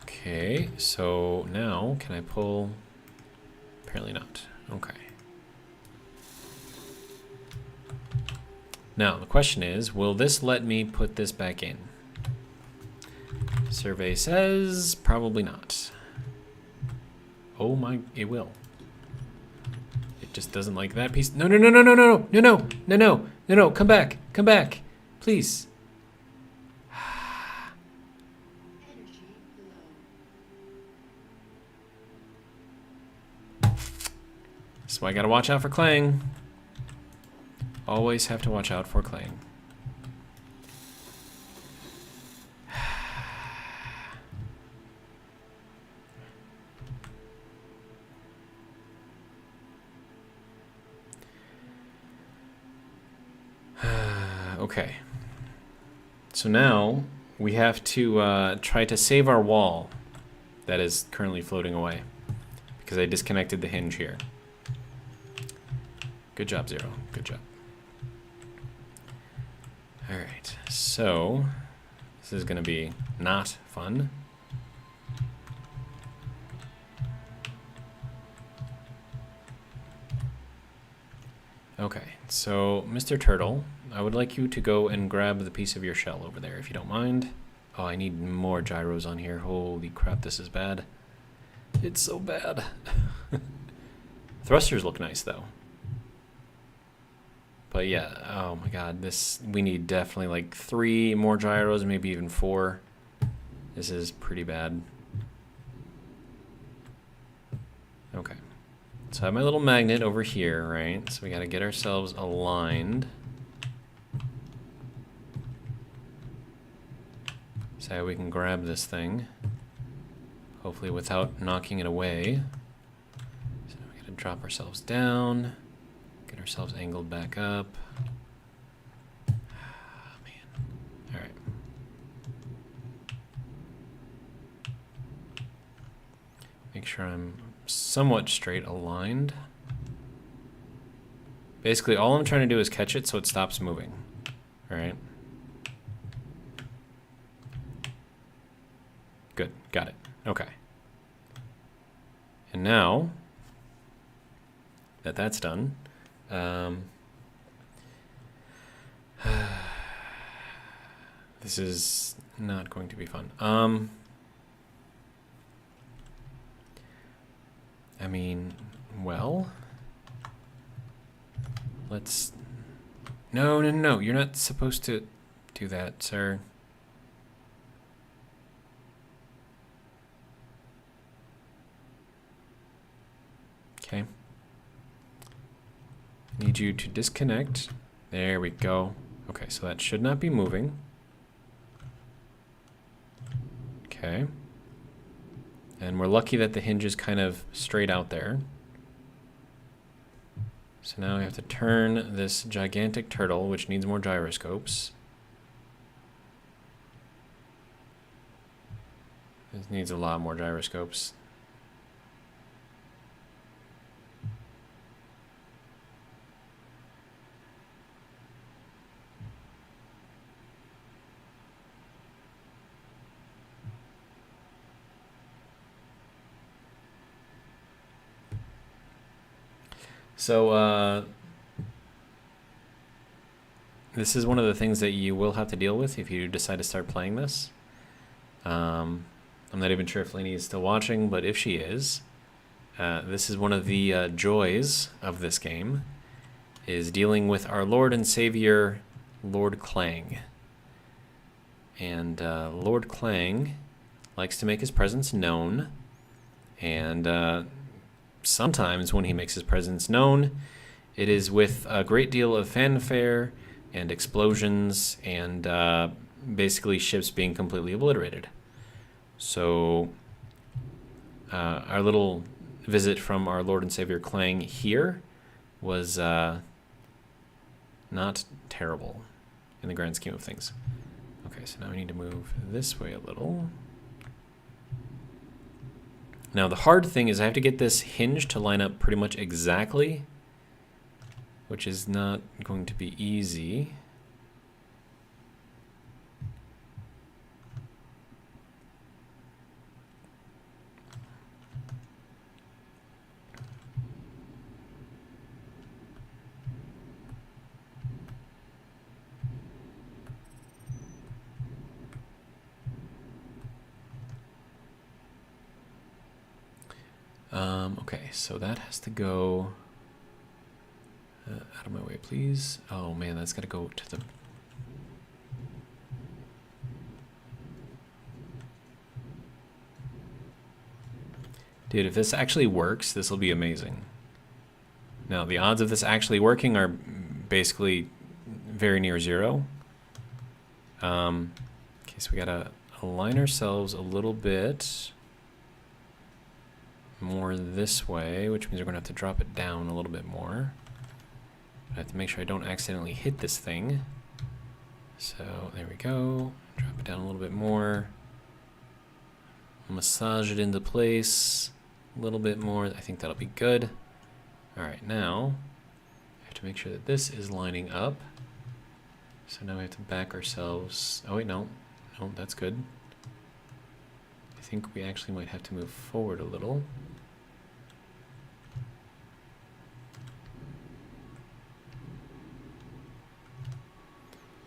Okay, so now can I pull? Apparently not. Okay. Now the question is, will this let me put this back in? Survey says probably not. Oh my, it will. It just doesn't like that piece. No, come back, please. So I gotta watch out for Clang. Always have to watch out for Clang. Okay. So now we have to try to save our wall that is currently floating away, because I disconnected the hinge here. Good job, Zero. Good job. Alright, so this is going to be not fun. Okay, so Mr. Turtle, I would like you to go and grab the piece of your shell over there, if you don't mind. Oh, I need more gyros on here. Holy crap, this is bad. It's so bad. Thrusters look nice, though. But yeah, oh my god, this, we need definitely like 3 more gyros, maybe even 4. This is pretty bad. Okay. So I have my little magnet over here, right? So we gotta get ourselves aligned. So we can grab this thing. Hopefully without knocking it away. So we gotta drop ourselves down. Get ourselves angled back up. Oh, man. All right. Make sure I'm somewhat straight aligned. Basically, all I'm trying to do is catch it so it stops moving. All right. Good, got it. Okay. And now that that's done, this is not going to be fun. I mean, well, let's... No, no, no, you're not supposed to do that, sir. Okay. Need you to disconnect. There we go. Okay, so that should not be moving. Okay. And we're lucky that the hinge is kind of straight out there. So now we have to turn this gigantic turtle, which needs more gyroscopes. This needs a lot more gyroscopes. So, this is one of the things that you will have to deal with if you decide to start playing this. I'm not even sure if Lainey is still watching, but if she is, this is one of the joys of this game, is dealing with our Lord and Savior, Lord Clang. And Lord Clang likes to make his presence known, and sometimes when he makes his presence known, it is with a great deal of fanfare and explosions and basically ships being completely obliterated. So our little visit from our Lord and Savior Clang here was not terrible in the grand scheme of things. Okay, so now we need to move this way a little. Now the hard thing is I have to get this hinge to line up pretty much exactly, which is not going to be easy. Okay, so that has to go out of my way, please. Oh man, that's got to go to the... Dude, if this actually works, this will be amazing. Now, the odds of this actually working are basically very near zero. Okay, so we got to align ourselves a little bit more this way, which means we're going to have to drop it down a little bit more. I have to make sure I don't accidentally hit this thing. So there we go. Drop it down a little bit more. Massage it into place a little bit more. I think that'll be good. All right, now I have to make sure that this is lining up. So now we have to back ourselves. Oh wait, no, that's good. I think we actually might have to move forward a little.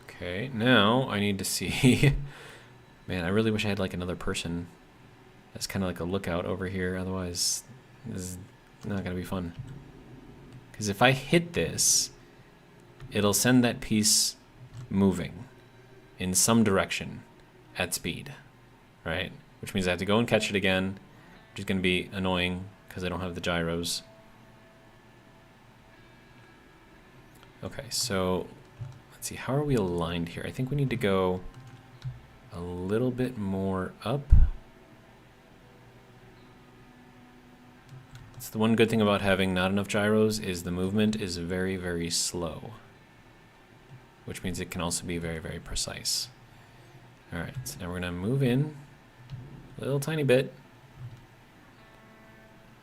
Okay, now I need to see. Man, I really wish I had like another person that's kind of like a lookout over here. Otherwise, this is not going to be fun. Because if I hit this, it'll send that piece moving in some direction at speed, right? Which means I have to go and catch it again, which is going to be annoying because I don't have the gyros. Okay, so let's see, how are we aligned here? I think we need to go a little bit more up. It's the one good thing about having not enough gyros is the movement is very, very slow, which means it can also be very, very precise. All right, so now we're gonna move in a little tiny bit.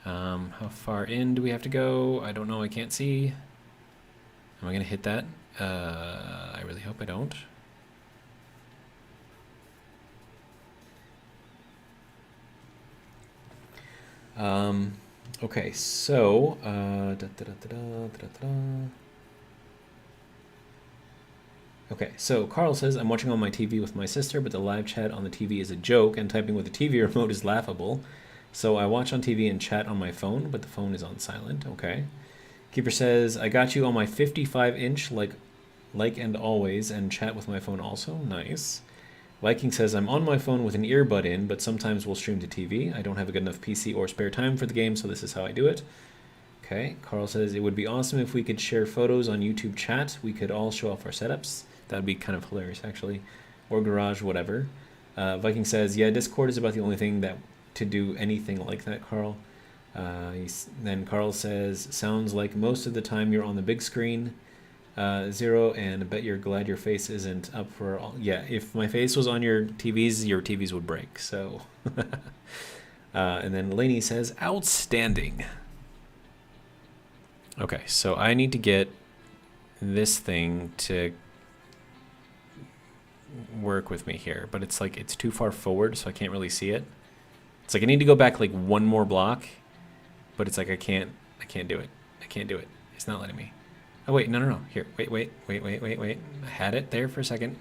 How far in do we have to go? I don't know, I can't see. Am I going to hit that? I really hope I don't. Okay, so okay, so Carl says, I'm watching on my TV with my sister, but the live chat on the TV is a joke, and typing with the TV remote is laughable. So I watch on TV and chat on my phone, but the phone is on silent. Okay. Keeper says, I got you on my 55-inch, like and always, and chat with my phone also. Nice. Viking says, I'm on my phone with an earbud in, but sometimes we'll stream to TV. I don't have a good enough PC or spare time for the game, so this is how I do it. Okay. Carl says, it would be awesome if we could share photos on YouTube chat. We could all show off our setups. That would be kind of hilarious, actually. Or Garage, whatever. Viking says, yeah, Discord is about the only thing that to do anything like that, Carl. Then Carl says, sounds like most of the time you're on the big screen. Zero, and I bet you're glad your face isn't up for all. Yeah, if my face was on your TVs would break. So, and then Lainey says, outstanding. Okay, so I need to get this thing to work with me here, but it's like it's too far forward, so I can't really see it. It's like I need to go back like one more block, but it's like I can't do it. I can't do it. It's not letting me. Oh wait, no. Here, wait. I had it there for a second.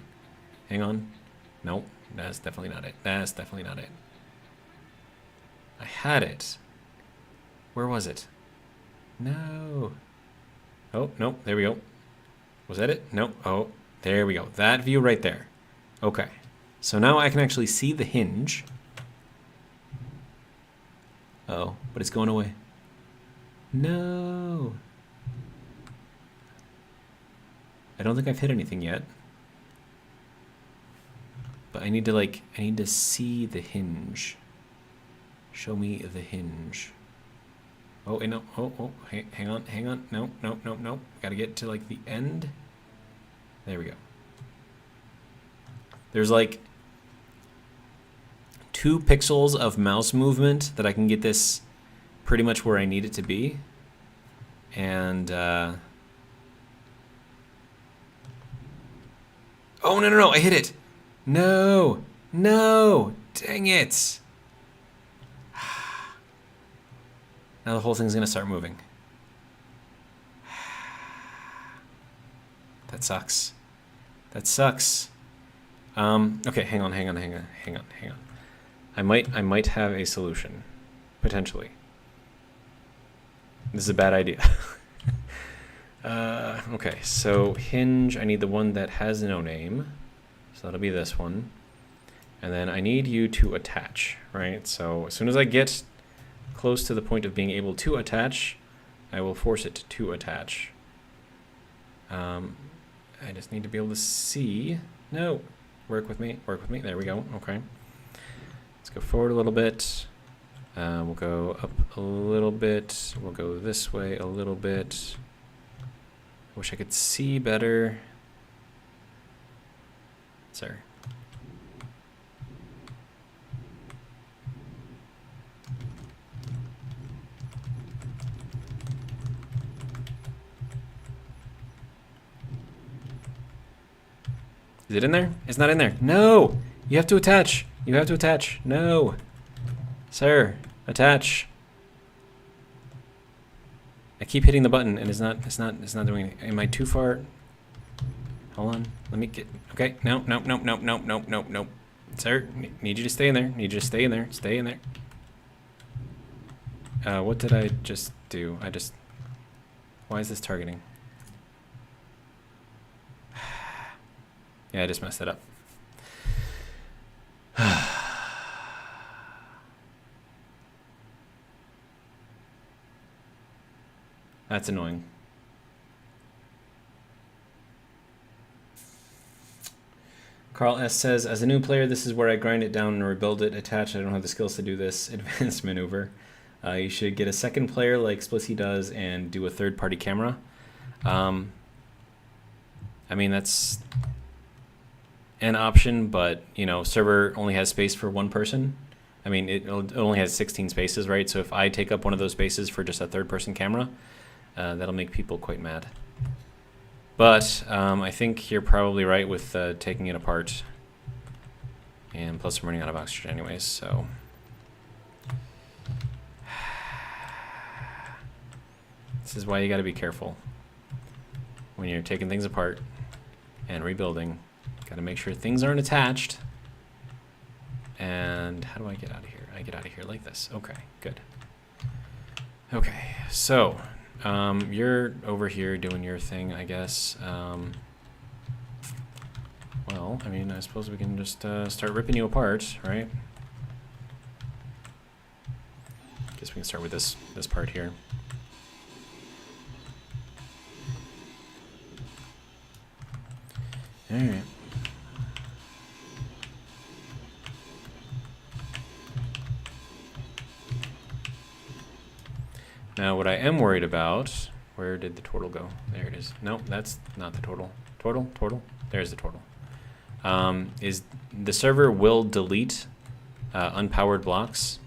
Hang on. Nope, that's definitely not it. That's definitely not it. I had it. Where was it? No. Oh, no, there we go. Was that it? No. Oh, there we go. That view right there. Okay. So now I can actually see the hinge. Uh-oh, but it's going away. No. I don't think I've hit anything yet. But I need to see the hinge. Show me the hinge. Oh, no. Oh, hang on. No. Gotta get to like the end. There we go. There's like 2 pixels of mouse movement that I can get this pretty much where I need it to be. And, oh, no, I hit it. No, dang it. Now the whole thing's gonna start moving. That sucks. Okay, hang on. I might have a solution, potentially. This is a bad idea. Okay, so hinge, I need the one that has no name. So that'll be this one. And then I need you to attach, right? So as soon as I get close to the point of being able to attach, I will force it to attach. I just need to be able to see. No, work with me. There we go. Okay. Let's go forward a little bit. We'll go up a little bit. We'll go this way a little bit. I wish I could see better. Sorry. Is it in there? It's not in there. No! You have to attach. No. Sir, attach. I keep hitting the button and it's not doing anything. Am I too far? Hold on. Let me get. Okay. No. Sir, need you to stay in there. Stay in there. What did I just do? Why is this targeting? Yeah, I just messed it up. That's annoying. Carl S. says, as a new player, this is where I grind it down and rebuild it. Attached, I don't have the skills to do this advanced maneuver. You should get a second player like Splissy does and do a third-party camera. I mean, that's an option, but, you know, server only has space for one person. I mean, it only has 16 spaces, right? So if I take up one of those spaces for just a third-person camera, that'll make people quite mad. But I think you're probably right with taking it apart. And plus I'm running out of oxygen anyways, so... This is why you gotta be careful. When you're taking things apart and rebuilding, gotta make sure things aren't attached. And how do I get out of here? I get out of here like this. Okay, good. Okay, so you're over here doing your thing, I guess. Well, I mean, I suppose we can just start ripping you apart, right? Guess we can start with this part here. All right. Now, what I am worried about, where did the turtle go? There it is. No, that's not the turtle. Turtle? There's the turtle. Is the server will delete unpowered blocks,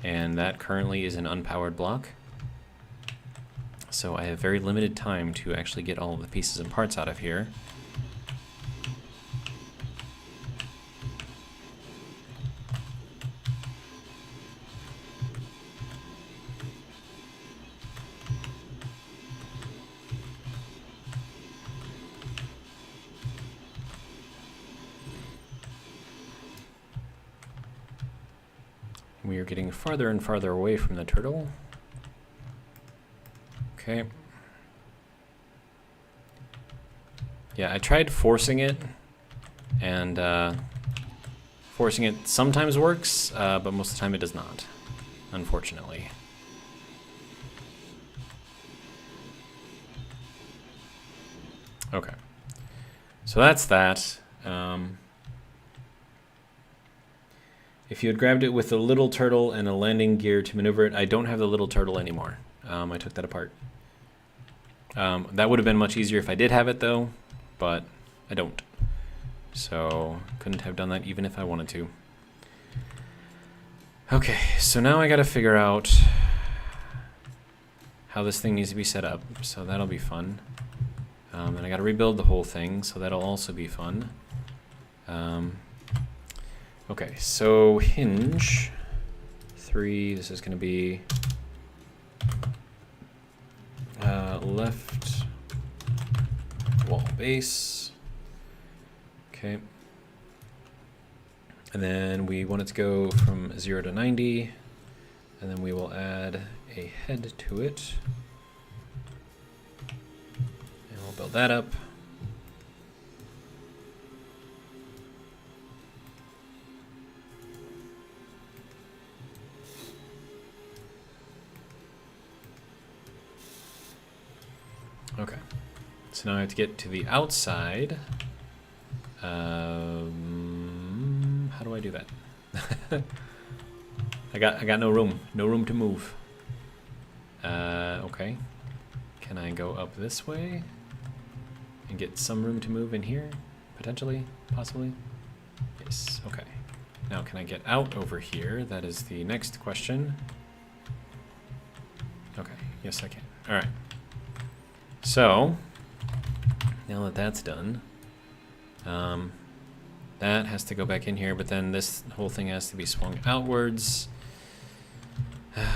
and that currently is an unpowered block. So I have very limited time to actually get all of the pieces and parts out of here. We are getting farther and farther away from the turtle. Okay. Yeah, I tried forcing it, and forcing it sometimes works, but most of the time it does not, unfortunately. Okay. So that's that. If you had grabbed it with a little turtle and a landing gear to maneuver it, I don't have the little turtle anymore. I took that apart. That would have been much easier if I did have it though, but I don't. So couldn't have done that even if I wanted to. Okay, so now I gotta figure out how this thing needs to be set up, so that'll be fun. And I gotta rebuild the whole thing, so that'll also be fun. Okay, so hinge 3, this is going to be left wall base. Okay. And then we want it to go from 0 to 90, and then we will add a head to it. And we'll build that up. Okay, so now I have to get to the outside. How do I do that? I got no room to move. Okay, can I go up this way and get some room to move in here? Potentially, possibly. Yes. Okay. Now can I get out over here? That is the next question. Okay. Yes, I can. All right. So, now that that's done, that has to go back in here, but then this whole thing has to be swung outwards. Man.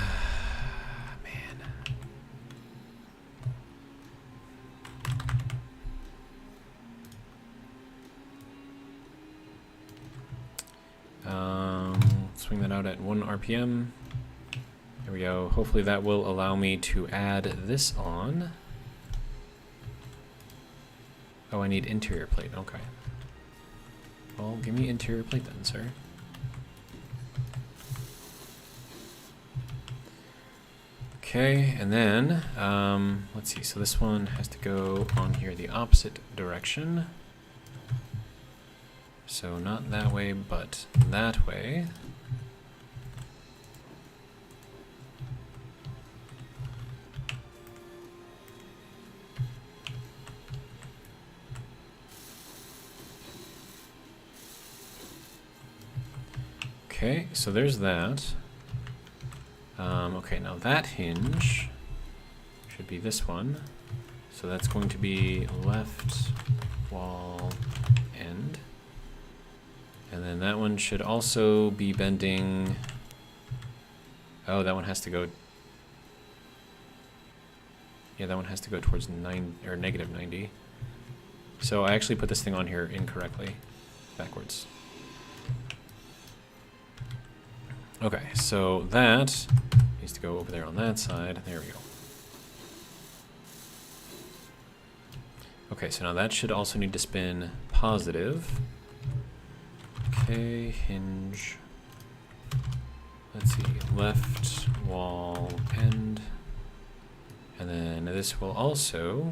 Swing that out at 1 RPM. There we go. Hopefully that will allow me to add this on. Oh, I need interior plate. Okay. Well, give me interior plate then, sir. Okay, and then, let's see. So this one has to go on here the opposite direction. So not that way, but that way. Okay, so there's that. Okay, now that hinge should be this one. So that's going to be left wall end. And then that one should also be bending. Oh, that one has to go. Yeah, that one has to go towards negative 90. So I actually put this thing on here incorrectly, backwards. Okay, so that needs to go over there on that side. There we go. Okay, so now that should also need to spin positive. Okay, hinge. Let's see, left wall end. And then this will also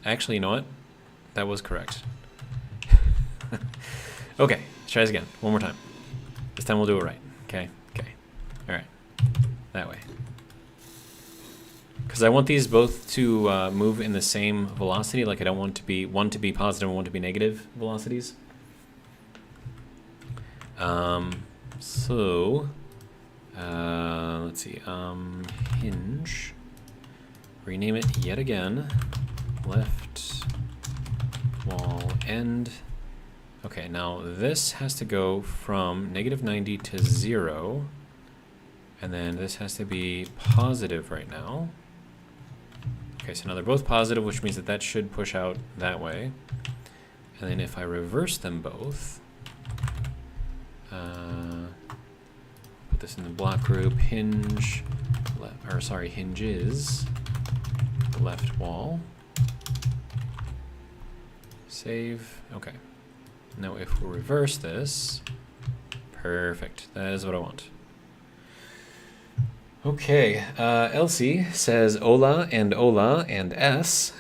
actually, you know what? That was correct. Okay, let's try this again. One more time. This time we'll do it right. Okay, okay. All right, that way. Because I want these both to move in the same velocity. Like I don't want to be one to be positive and one to be negative velocities. So let's see. Hinge. Rename it yet again. Left wall end. Okay, now this has to go from negative 90 to 0. And then this has to be positive right now. Okay, so now they're both positive, which means that that should push out that way. And then if I reverse them both, put this in the block group, hinge, hinges, left wall, save, okay. Now if we reverse this, perfect, that is what I want. Okay, Elsie says hola and S.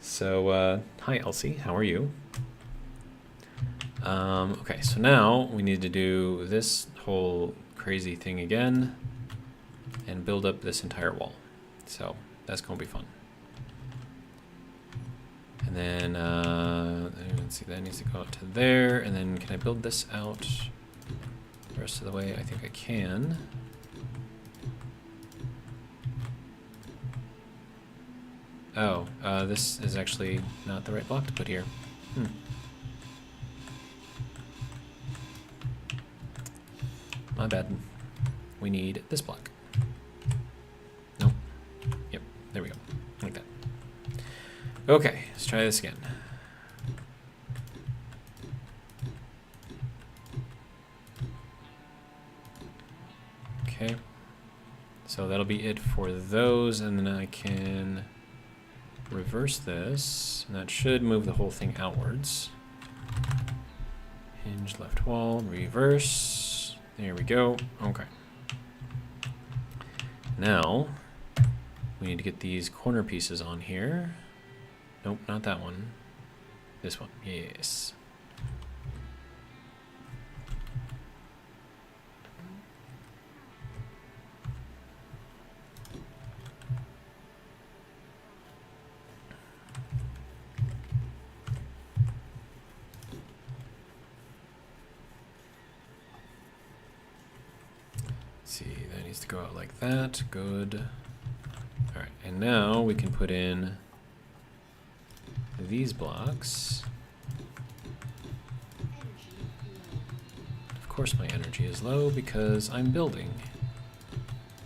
So, hi Elsie, how are you? Okay, so now we need to do this whole crazy thing again and build up this entire wall. So that's gonna be fun. And then, let's see, that needs to go out to there. And then can I build this out the rest of the way? I think I can. Oh, this is actually not the right block to put here. My bad. We need this block. Nope. Yep, there we go. Like that. Okay, let's try this again. Okay. So that'll be it for those, and then I can reverse this, and that should move the whole thing outwards. Hinge left wall, reverse. There we go. Okay. Now we need to get these corner pieces on here. Nope, not that one. This one. Yes. See, that needs to go out like that. Good. All right, and now we can put in these blocks. Of course my energy is low because I'm building.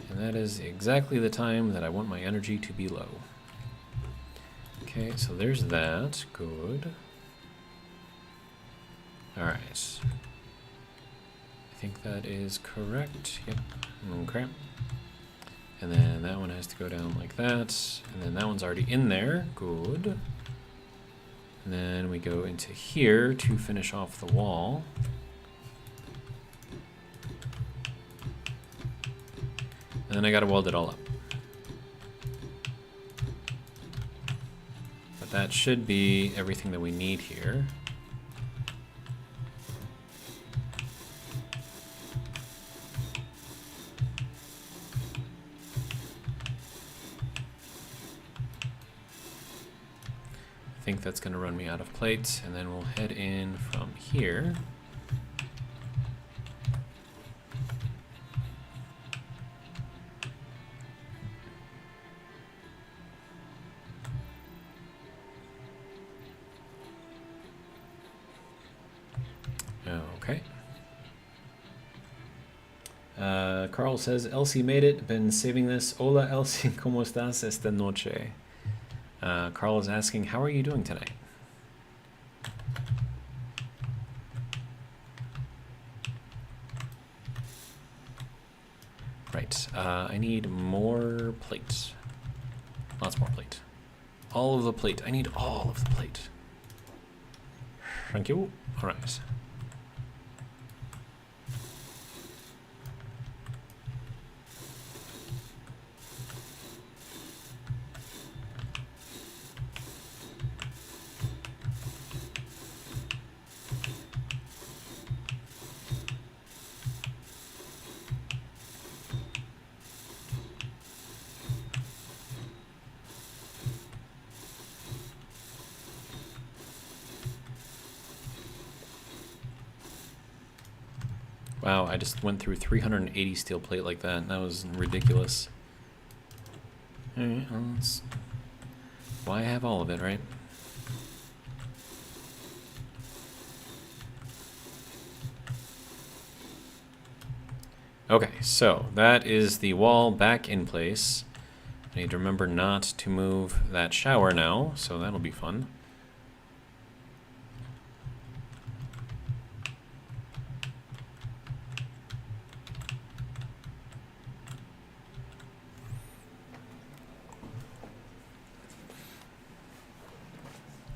And that is exactly the time that I want my energy to be low. Okay, so there's that. Good. All right. I think that is correct. Yep. Okay. And then that one has to go down like that. And then that one's already in there. Good. And then we go into here to finish off the wall. And then I gotta weld it all up. But that should be everything that we need here. I think that's going to run me out of plates, and then we'll head in from here. Okay. Carl says, Elsie made it. Been saving this. Hola, Elsie. ¿Cómo estás esta noche? Carl is asking, how are you doing tonight? Right. I need more plate. Lots more plate. All of the plate. I need all of the plate. Thank you. All right. Wow, I just went through 380 steel plate like that. That was ridiculous. Alright, well, that's why I have all of it, right? Okay, so that is the wall back in place. I need to remember not to move that shower now, so that'll be fun.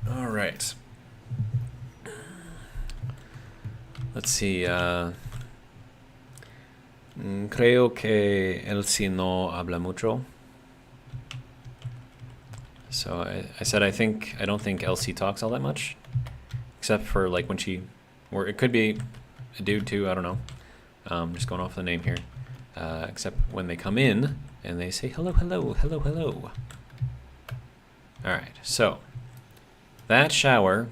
All right. Let's see. Creo que Elsie no habla mucho. So I said I don't think Elsie talks all that much, except for like when she, or it could be a dude too. I don't know. Just going off the name here. Except when they come in and they say hello, hello, hello, hello. All right. So that shower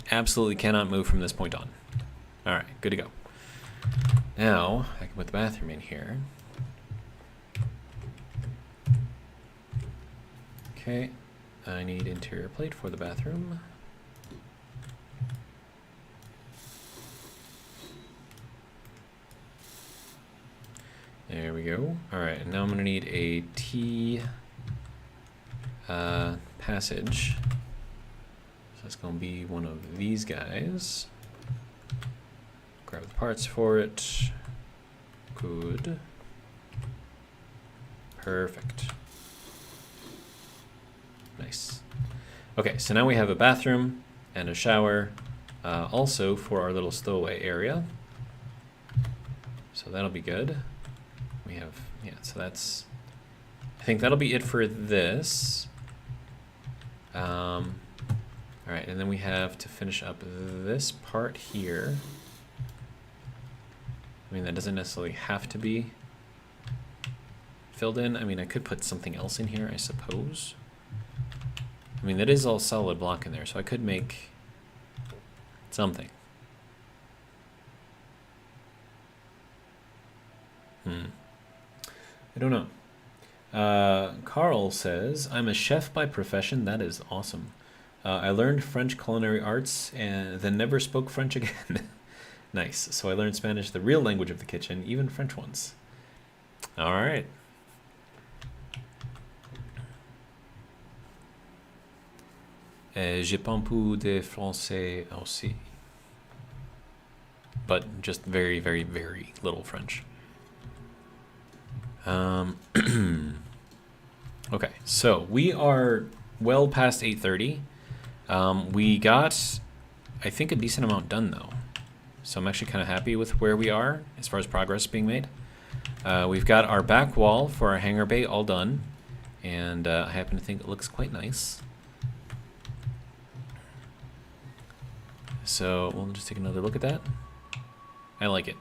absolutely cannot move from this point on. All right. Good to go. Now I can put the bathroom in here. Okay. I need interior plate for the bathroom. There we go. All right, and now I'm gonna need a T passage. So it's gonna be one of these guys. Grab the parts for it. Good. Perfect. Nice. Okay, so now we have a bathroom and a shower, also for our little stowaway area. So that'll be good. We have, yeah, so that's, I think that'll be it for this. All right, and then we have to finish up this part here. I mean, that doesn't necessarily have to be filled in. I mean, I could put something else in here, I suppose. I mean, that is all solid block in there, so I could make something. I don't know. Carl says, I'm a chef by profession. That is awesome. I learned French culinary arts and then never spoke French again. Nice. So I learned Spanish, the real language of the kitchen, even French ones. All right. J'ai pas un peu de français aussi. But just very, very, very little French. Okay, so we are well past 8:30. We got, I think, a decent amount done, though. So I'm actually kind of happy with where we are as far as progress being made. We've got our back wall for our hangar bay all done. And I happen to think it looks quite nice. So we'll just take another look at that. I like it.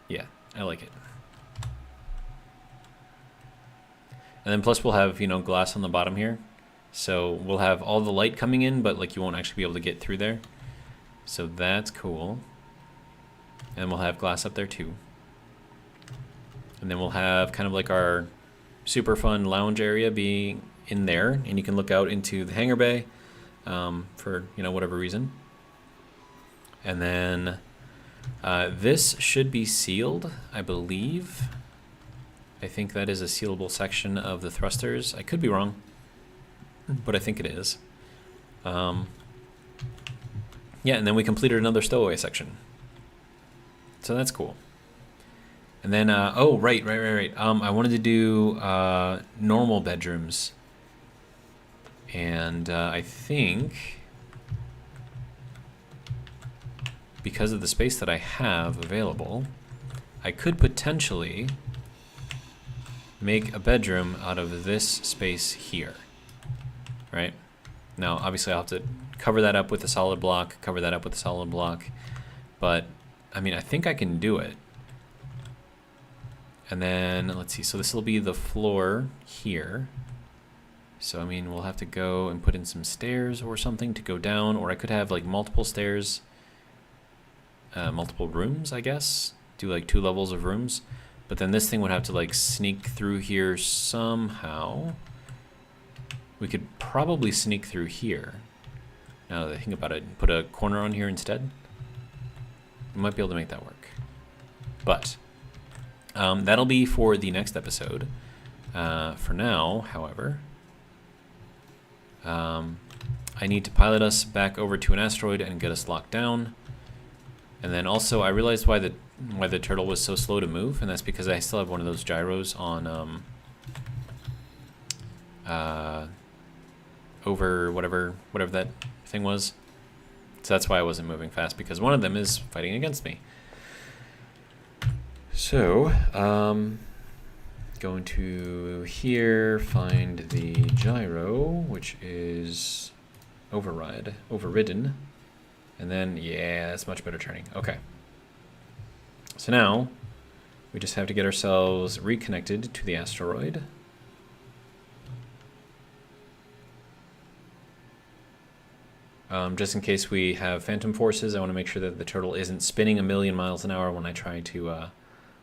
Yeah, I like it. And then plus we'll have, you know, glass on the bottom here. So we'll have all the light coming in, but like you won't actually be able to get through there. So that's cool. And we'll have glass up there too. And then we'll have kind of like our super fun lounge area being in there. And you can look out into the hangar bay for, you know, whatever reason. And then this should be sealed, I believe. I think that is a sealable section of the thrusters. I could be wrong, but I think it is. Yeah, and then we completed another stowaway section. So that's cool. And then, oh, right. I wanted to do normal bedrooms. And I think because of the space that I have available, I could potentially make a bedroom out of this space here, right? Now, obviously I'll have to cover that up with a solid block, but I mean, I think I can do it. And then, let's see, so this will be the floor here. So, I mean, we'll have to go and put in some stairs or something to go down, or I could have like multiple stairs, multiple rooms, I guess. Do like 2 levels of rooms. But then this thing would have to like sneak through here somehow. We could probably sneak through here. Now that I think about it, put a corner on here instead. We might be able to make that work. But that'll be for the next episode. For now, however, I need to pilot us back over to an asteroid and get us locked down. And then also I realized why the turtle was so slow to move, and that's because I still have one of those gyros on over whatever that thing was. So that's why I wasn't moving fast, because one of them is fighting against me. So, going to here, find the gyro, which is overridden. And then, yeah, that's much better turning. Okay. So now, we just have to get ourselves reconnected to the asteroid. Just in case we have phantom forces, I want to make sure that the turtle isn't spinning a million miles an hour when I try to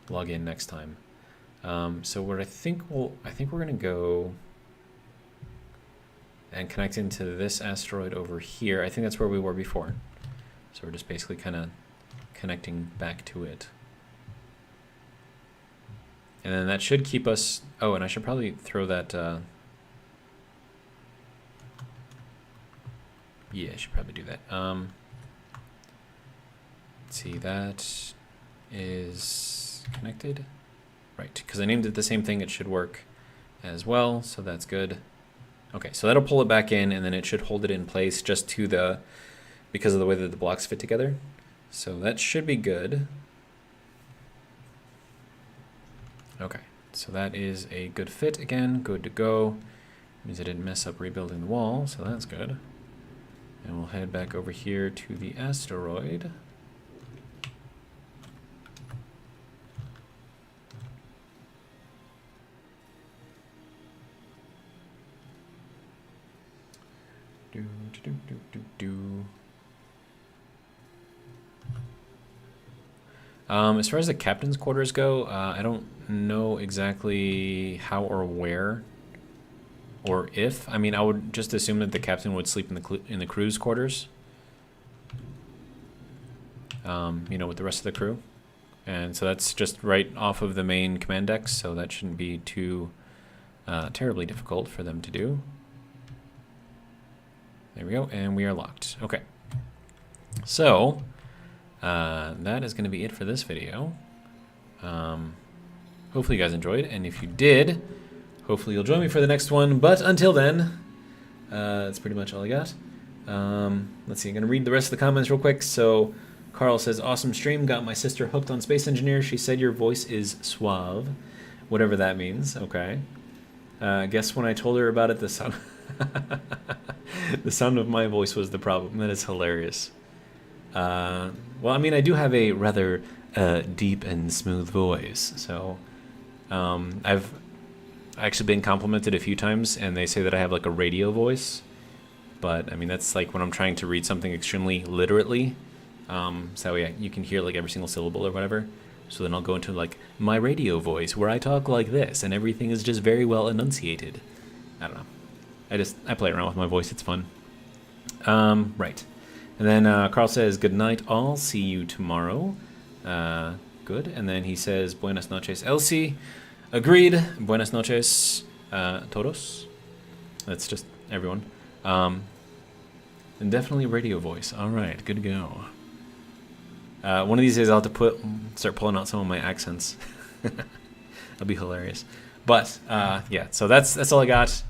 log in next time. So what I think we're going to go and connect into this asteroid over here. I think that's where we were before. So we're just basically kind of connecting back to it. And then that should keep us... Oh, and I should probably throw that... Yeah, I should probably do that. Let's see, that is connected. Right, because I named it the same thing, it should work as well, so that's good. Okay, so that'll pull it back in, and then it should hold it in place just to the... because of the way that the blocks fit together. So that should be good. Okay, so that is a good fit again, good to go. Means I didn't mess up rebuilding the wall, so that's good. And we'll head back over here to the asteroid. As far as the captain's quarters go, I don't know exactly how or where or if. I mean, I would just assume that the captain would sleep in the crew's quarters. You know, with the rest of the crew. And so that's just right off of the main command decks, so that shouldn't be too terribly difficult for them to do. There we go, and we are locked. Okay. So, that is going to be it for this video. Hopefully you guys enjoyed, and if you did, hopefully you'll join me for the next one. But until then, that's pretty much all I got. Let's see, I'm going to read the rest of the comments real quick. So, Carl says, awesome stream, got my sister hooked on Space Engineer. She said your voice is suave, whatever that means. Okay. Guess when I told her about it, the sound... the sound of my voice was the problem. That is hilarious. Well, I mean, I do have a rather deep and smooth voice, so I've actually been complimented a few times, and they say that I have like a radio voice, but I mean, that's like when I'm trying to read something extremely literally, so yeah, you can hear like every single syllable or whatever. So then I'll go into like my radio voice where I talk like this, and everything is just very well enunciated. I don't know. I play around with my voice. It's fun. Right. And then Carl says, good night all, see you tomorrow. Good. And then he says, buenas noches, Elsie. Agreed. Buenas noches, todos. That's just everyone. And definitely radio voice. All right, good to go. One of these days I'll have to start pulling out some of my accents. That'll be hilarious. But yeah, so that's all I got.